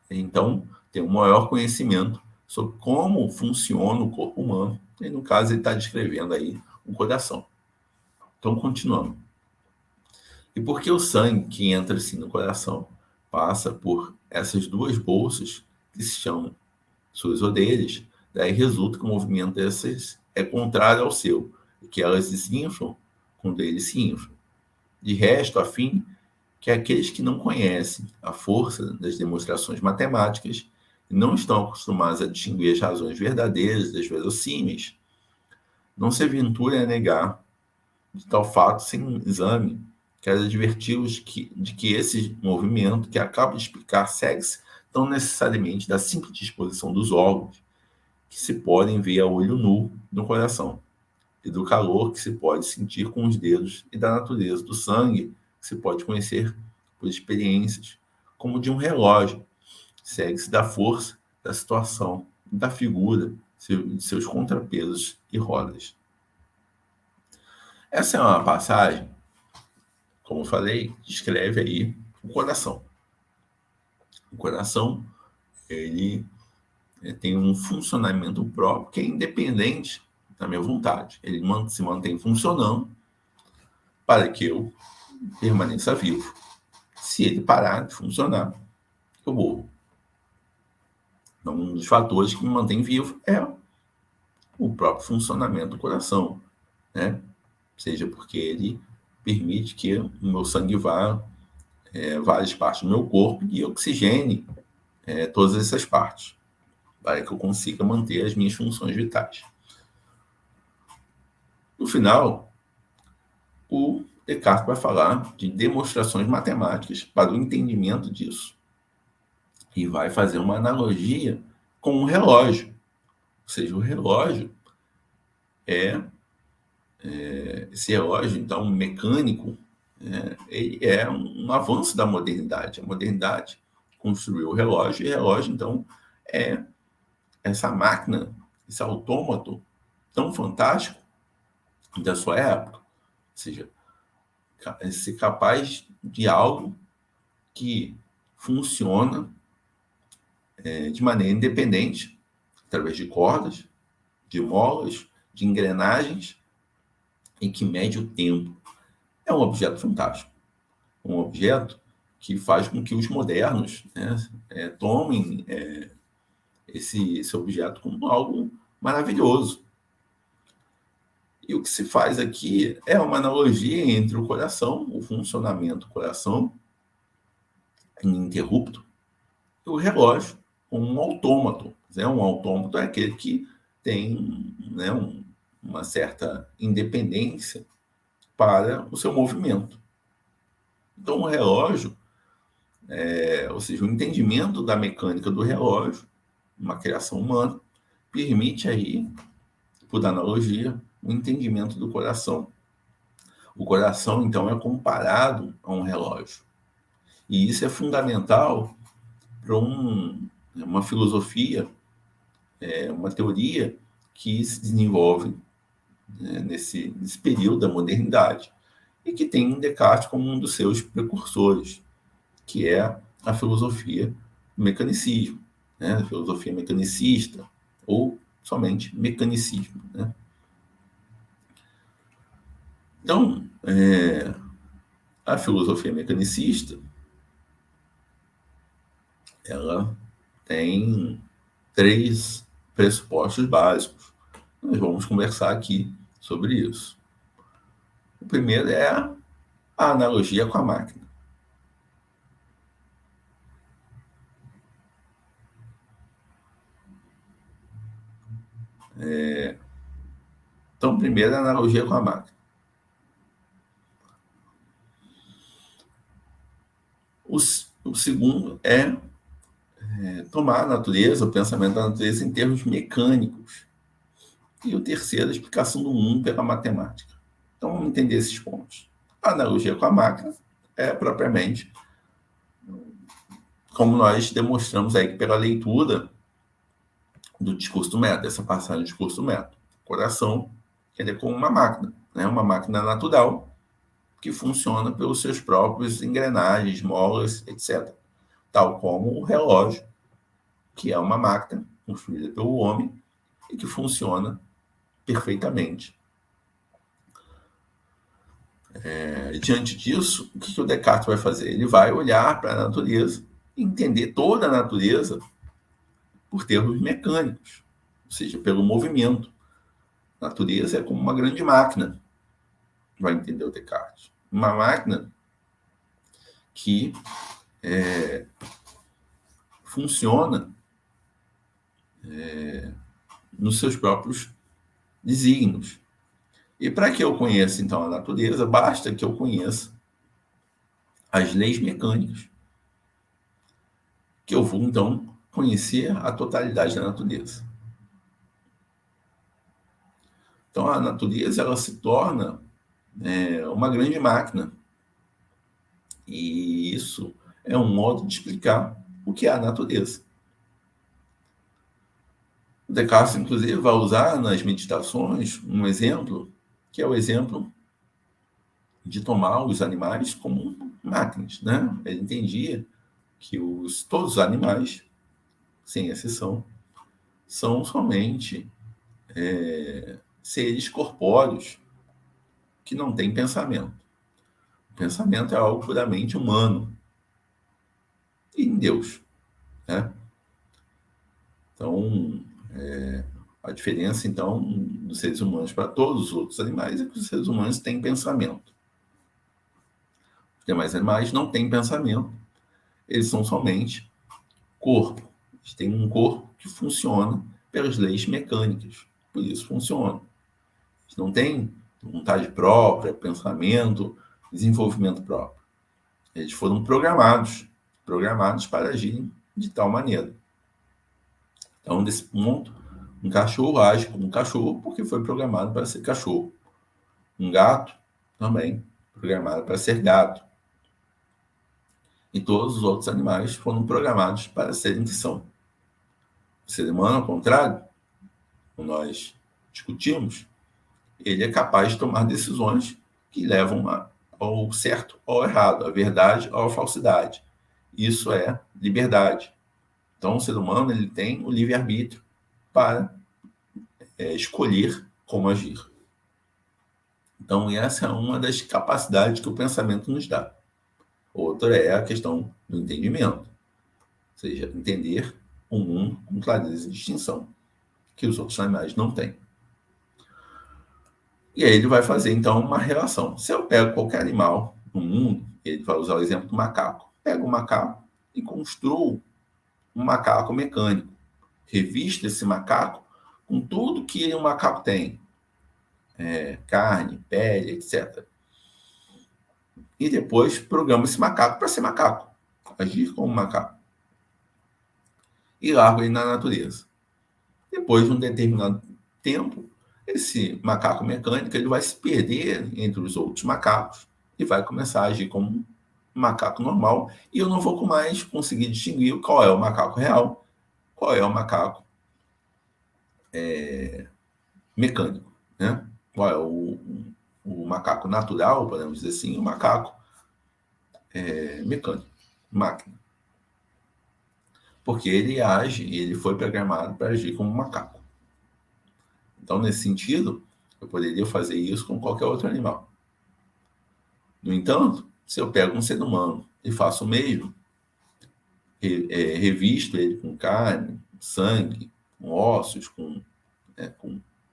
Então, tem um maior conhecimento sobre como funciona o corpo humano, e no caso ele está descrevendo aí o coração. Então, continuando. E por que o sangue que entra assim no coração passa por essas 2 bolsas que se chamam suas orelhas? Daí resulta que o movimento dessas é contrário ao seu, e que elas desinflam quando ele se infla. De resto, a fim que aqueles que não conhecem a força das demonstrações matemáticas e não estão acostumados a distinguir as razões verdadeiras das verossímeis, não se aventurem a negar de tal fato sem exame, quero adverti-los de que esse movimento que acabo de explicar segue-se tão necessariamente da simples disposição dos órgãos que se podem ver a olho nu no coração, e do calor que se pode sentir com os dedos, e da natureza do sangue que se pode conhecer por experiências, como de um relógio. Segue-se da força, da situação, da figura, de seus contrapesos e rodas. Essa é uma passagem, como eu falei, descreve aí o coração. O coração, ele tem um funcionamento próprio que é independente da minha vontade. Ele se mantém funcionando para que eu permaneça vivo. Se ele parar de funcionar, eu morro. Então, um dos fatores que me mantém vivo é o próprio funcionamento do coração, né? Seja porque ele permite que o meu sangue vá várias partes do meu corpo e oxigene todas essas partes, para que eu consiga manter as minhas funções vitais. No final, o Descartes vai falar de demonstrações matemáticas para o entendimento disso. E vai fazer uma analogia com um relógio. Ou seja, o relógio esse relógio, então, mecânico, ele é um avanço da modernidade. A modernidade construiu o relógio, e o relógio, então, é essa máquina, esse autômato tão fantástico da sua época. Ou seja, ser capaz de algo que funciona de maneira independente, através de cordas, de molas, de engrenagens, e que mede o tempo. É um objeto fantástico. Um objeto que faz com que os modernos, né, tomem esse objeto como algo maravilhoso. E o que se faz aqui é uma analogia entre o coração, o funcionamento do coração ininterrupto, e o relógio como um autômato. Um autômato é aquele que tem, né, uma certa independência para o seu movimento. Então, o relógio, ou seja, o entendimento da mecânica do relógio, uma criação humana, permite aí, por analogia, o entendimento do coração. O coração, então, é comparado a um relógio. E isso é fundamental para uma filosofia, uma teoria que se desenvolve nesse período da modernidade e que tem Descartes como um dos seus precursores, que é a filosofia do mecanicismo, né? A filosofia mecanicista, ou somente mecanicismo, né? Então, a filosofia mecanicista, ela tem 3 pressupostos básicos. Nós vamos conversar aqui sobre isso. O primeiro é a analogia com a máquina. Então, primeiro, a analogia com a máquina. O segundo é tomar a natureza, o pensamento da natureza em termos mecânicos. E o terceiro, a explicação do mundo pela matemática. Então, vamos entender esses pontos. A analogia com a máquina é propriamente como nós demonstramos aí pela leitura do discurso do método, essa passagem do discurso do método. O coração, ele é como uma máquina, né? Uma máquina natural que funciona pelos seus próprios engrenagens, molas, etc. Tal como o relógio, que é uma máquina construída pelo homem e que funciona perfeitamente. Diante disso, o que o Descartes vai fazer? Ele vai olhar para a natureza e entender toda a natureza por termos mecânicos, ou seja, pelo movimento. A natureza é como uma grande máquina, vai entender o Descartes. Uma máquina que funciona nos seus próprios desígnios. E para que eu conheça, então, a natureza, basta que eu conheça as leis mecânicas, que eu vou, então, conhecer a totalidade da natureza. Então, a natureza, ela se torna uma grande máquina. E isso é um modo de explicar o que é a natureza. O Descartes, inclusive, vai usar nas meditações um exemplo, que é o exemplo de tomar os animais como máquinas, né? Ele entendia que todos os animais, sem exceção, são somente seres corpóreos que não têm pensamento. O pensamento é algo puramente humano. E em Deus, né? Então, a diferença, então, dos seres humanos para todos os outros animais é que os seres humanos têm pensamento. Os demais animais não têm pensamento, eles são somente corpo. Eles têm um corpo que funciona pelas leis mecânicas, por isso funcionam. Eles não têm vontade própria, pensamento, desenvolvimento próprio. Eles foram programados para agirem de tal maneira. Então, nesse ponto, um cachorro age como um cachorro porque foi programado para ser cachorro. Um gato também programado para ser gato. E todos os outros animais foram programados para serem que são. O ser humano, ao contrário, como nós discutimos, ele é capaz de tomar decisões que levam ao certo ou ao errado, à verdade ou à falsidade. Isso é liberdade. Então, o ser humano ele tem o livre-arbítrio para escolher como agir. Então, essa é uma das capacidades que o pensamento nos dá. Outra é a questão do entendimento, ou seja, entender o mundo com clareza e distinção, que os outros animais não têm. E aí ele vai fazer, então, uma relação. Se eu pego qualquer animal no mundo, ele vai usar o exemplo do macaco. Pego o macaco e construo um macaco mecânico. Revisto esse macaco com tudo que um macaco tem. Carne, pele, etc. E depois programo esse macaco para ser macaco. Agir como macaco. E largo ele na natureza. Depois de um determinado tempo, esse macaco mecânico ele vai se perder entre os outros macacos e vai começar a agir como um macaco normal. E eu não vou mais conseguir distinguir qual é o macaco real, qual é o macaco mecânico, né? Qual é o macaco natural, podemos dizer assim, o macaco mecânico, máquina. Porque ele age e ele foi programado para agir como um macaco. Então, nesse sentido, eu poderia fazer isso com qualquer outro animal. No entanto, se eu pego um ser humano e faço o mesmo, revisto ele com carne, sangue, com ossos, com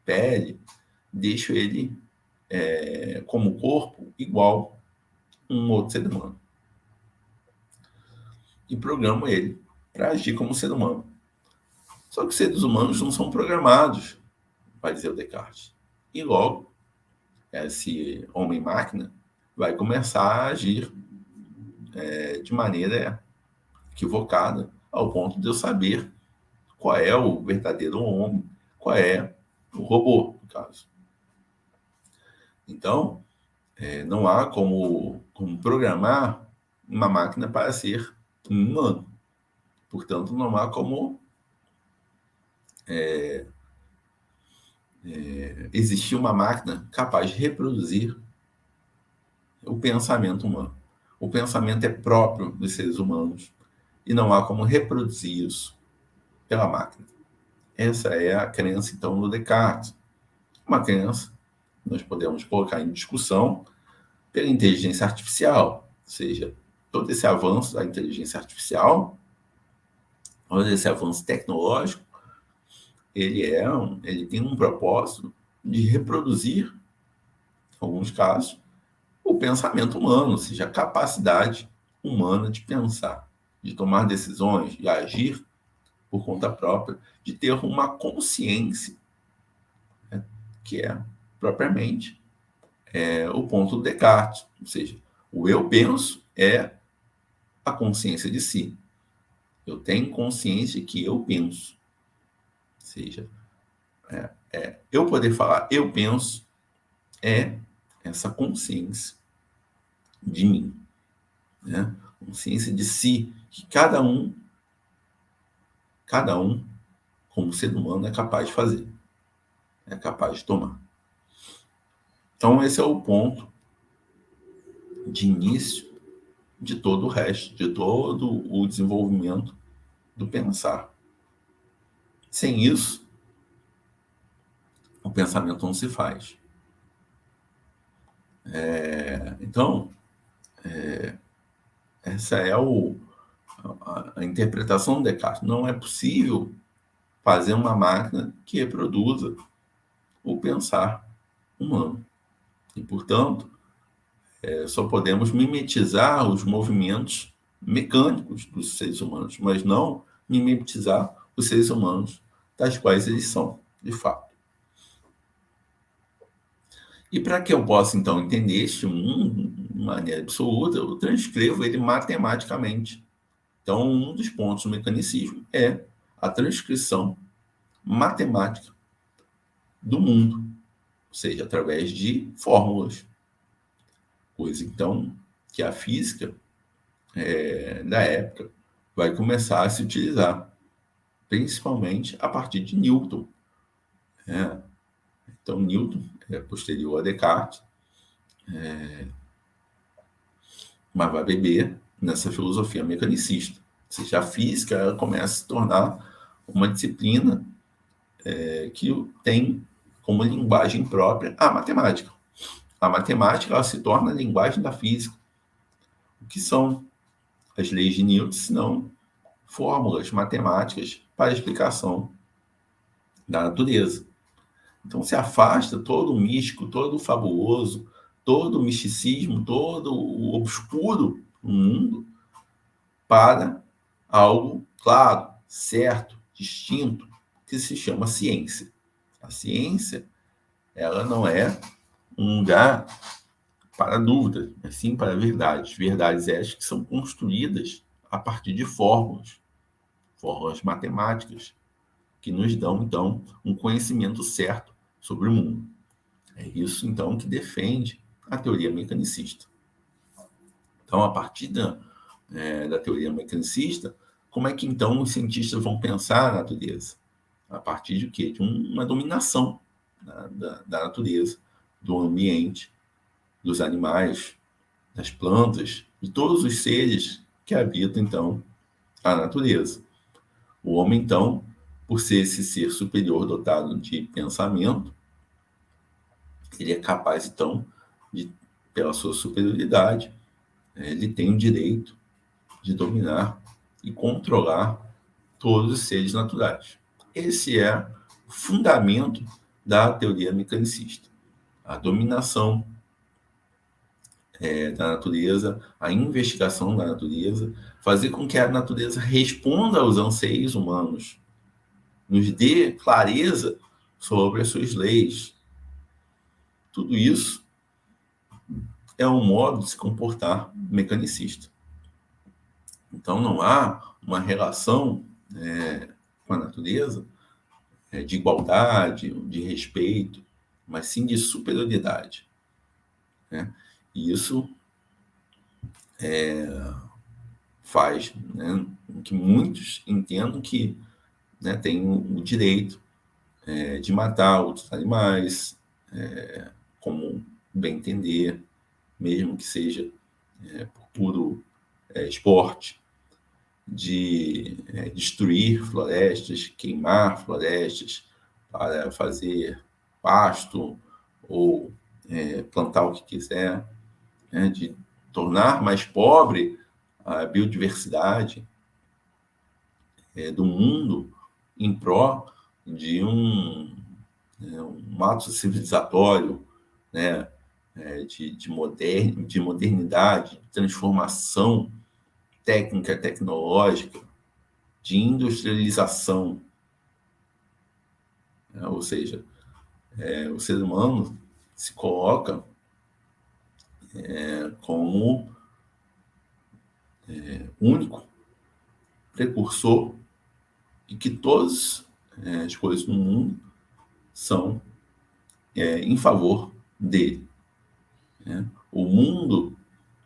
pele, deixo ele como corpo igual a um outro ser humano. E programo ele para agir como ser humano. Só que os seres humanos não são programados, vai dizer o Descartes. E logo, esse homem-máquina vai começar a agir de maneira equivocada, ao ponto de eu saber qual é o verdadeiro homem, qual é o robô, no caso. Então, não há como programar uma máquina para ser um humano. Portanto, não há como existir uma máquina capaz de reproduzir o pensamento humano. O pensamento é próprio dos seres humanos e não há como reproduzir isso pela máquina. Essa é a crença, então, do Descartes. Uma crença que nós podemos colocar em discussão pela inteligência artificial, ou seja, todo esse avanço da inteligência artificial, todo esse avanço tecnológico, ele tem um propósito de reproduzir, em alguns casos, o pensamento humano, ou seja, a capacidade humana de pensar, de tomar decisões, de agir por conta própria, de ter uma consciência, né, que é propriamente o ponto do Descartes, ou seja, o eu penso é a consciência de si. Eu tenho consciência que eu penso. Ou seja, eu poder falar eu penso é essa consciência de mim, né? Consciência de si, que cada um, como ser humano, é capaz de fazer, é capaz de tomar. Então, esse é o ponto de início de todo o resto, de todo o desenvolvimento do pensar. Sem isso, o pensamento não se faz. Então, essa é a interpretação do Descartes. Não é possível fazer uma máquina que reproduza o pensar humano. E, portanto, só podemos mimetizar os movimentos mecânicos dos seres humanos, mas não mimetizar os seres humanos tais quais eles são, de fato. E para que eu possa, então, entender este mundo de maneira absoluta, eu transcrevo ele matematicamente. Então, um dos pontos do mecanicismo é a transcrição matemática do mundo, ou seja, através de fórmulas. Coisa, então, que a física da época vai começar a se utilizar, principalmente a partir de Newton. Né? Então, Newton é posterior a Descartes, mas vai beber nessa filosofia mecanicista. Ou seja, a física começa a se tornar uma disciplina que tem como linguagem própria a matemática. A matemática ela se torna a linguagem da física. O que são as leis de Newton, senão fórmulas matemáticas para a explicação da natureza. Então se afasta todo o místico, todo o fabuloso, todo o misticismo, todo o obscuro no mundo para algo claro, certo, distinto, que se chama ciência. A ciência, ela não é um lugar para dúvidas, mas sim para verdades. Verdades essas que são construídas a partir de fórmulas matemáticas, que nos dão, então, um conhecimento certo sobre o mundo. É isso, então, que defende a teoria mecanicista. Então, a partir da teoria mecanicista, como é que, então, os cientistas vão pensar a natureza? A partir de quê? De uma dominação da natureza, do ambiente, dos animais, das plantas, de todos os seres que habitam, então, a natureza. O homem, então, por ser esse ser superior dotado de pensamento, ele é capaz, então, pela sua superioridade, ele tem o direito de dominar e controlar todos os seres naturais. Esse é o fundamento da teoria mecanicista. A dominação da natureza, a investigação da natureza, fazer com que a natureza responda aos anseios humanos, nos dê clareza sobre as suas leis. Tudo isso é um modo de se comportar mecanicista. Então, não há uma relação com a natureza de igualdade, de respeito, mas sim de superioridade. Né? E isso faz que muitos entendam que têm o direito de matar outros animais, como bem entender, mesmo que seja por puro esporte, de destruir florestas, queimar florestas para fazer pasto ou plantar o que quiser, de tornar mais pobre a biodiversidade do mundo em pró de um ato civilizatório, né, de modernidade, de transformação técnica, tecnológica, de industrialização. Ou seja, o ser humano se coloca como único precursor e que todas as coisas no mundo são em favor dele. Né? O mundo,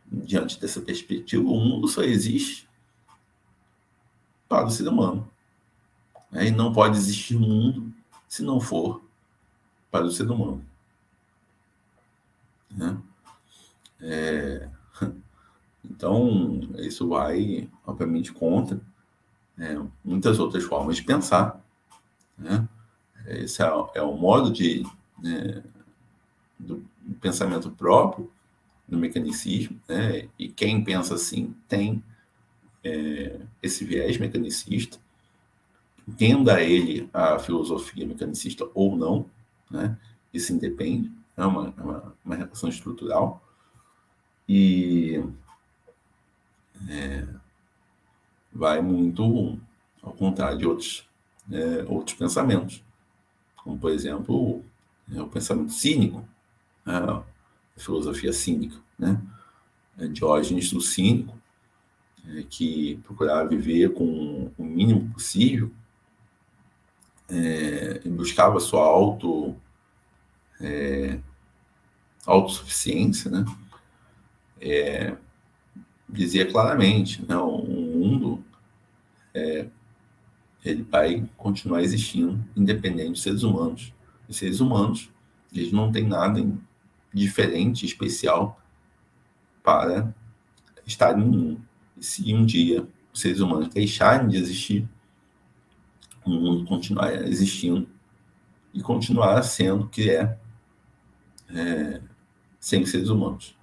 diante dessa perspectiva, o mundo só existe para o ser humano. E não pode existir mundo se não for para o ser humano. Né? Então, isso vai, obviamente, contra muitas outras formas de pensar. Né? Esse é o modo do pensamento próprio, do mecanicismo, né? E quem pensa assim tem esse viés mecanicista, entenda ele a filosofia mecanicista ou não, né? Isso independe, é uma relação estrutural, e vai muito ao contrário de outros pensamentos, como, por exemplo, o pensamento cínico, a filosofia cínica, né? Diógenes, o cínico, que procurava viver com o mínimo possível, e buscava sua autossuficiência, né? Dizia claramente, né, o mundo ele vai continuar existindo independente dos seres humanos. Os seres humanos, eles não têm nada diferente, especial para estar no mundo. E se um dia os seres humanos deixarem de existir, o mundo continuar existindo e continuar sendo o que sem os seres humanos.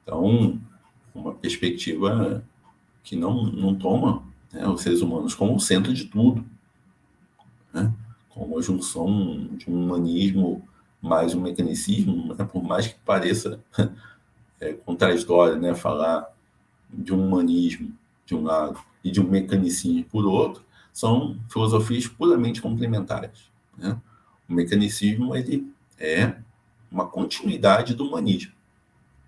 Então, uma perspectiva que não toma, né, os seres humanos como o centro de tudo, né, como a junção de um humanismo mais um mecanicismo, né, por mais que pareça contraditório, né, falar de um humanismo de um lado e de um mecanicismo por outro, são filosofias puramente complementares, né? O mecanicismo ele é uma continuidade do humanismo,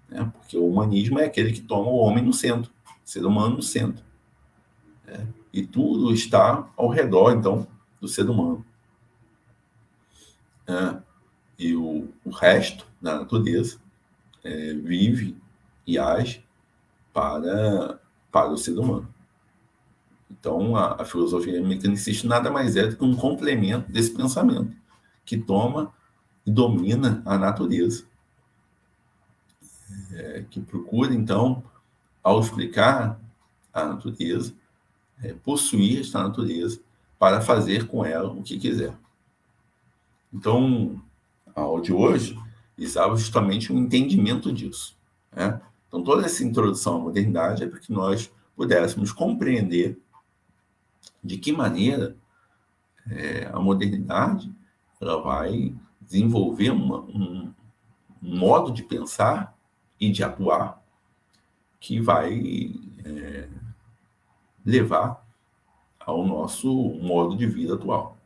né? Porque o humanismo é aquele que toma o homem no centro, o ser humano no centro, né? E tudo está ao redor, então, do ser humano, né? E o resto da natureza vive e age para o ser humano. Então, a filosofia mecanicista nada mais é do que um complemento desse pensamento, que toma e domina a natureza, que procura, então, ao explicar a natureza, possuir esta natureza para fazer com ela o que quiser. Então, a aula de hoje visava justamente um entendimento disso, né? Então, toda essa introdução à modernidade é para que nós pudéssemos compreender de que maneira a modernidade ela vai desenvolver um modo de pensar e de atuar que vai levar ao nosso modo de vida atual,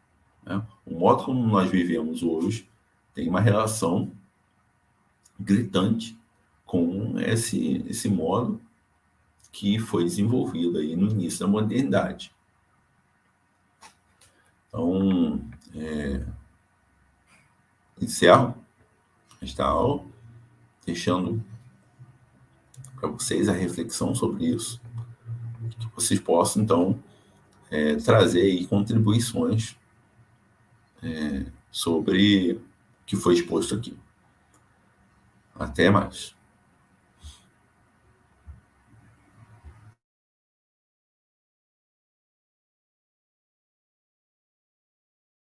né? O modo como nós vivemos hoje tem uma relação gritante com esse modo que foi desenvolvido aí no início da modernidade. Então, encerro esta aula deixando para vocês a reflexão sobre isso, que vocês possam, então, trazer aí contribuições sobre o que foi exposto aqui. Até mais.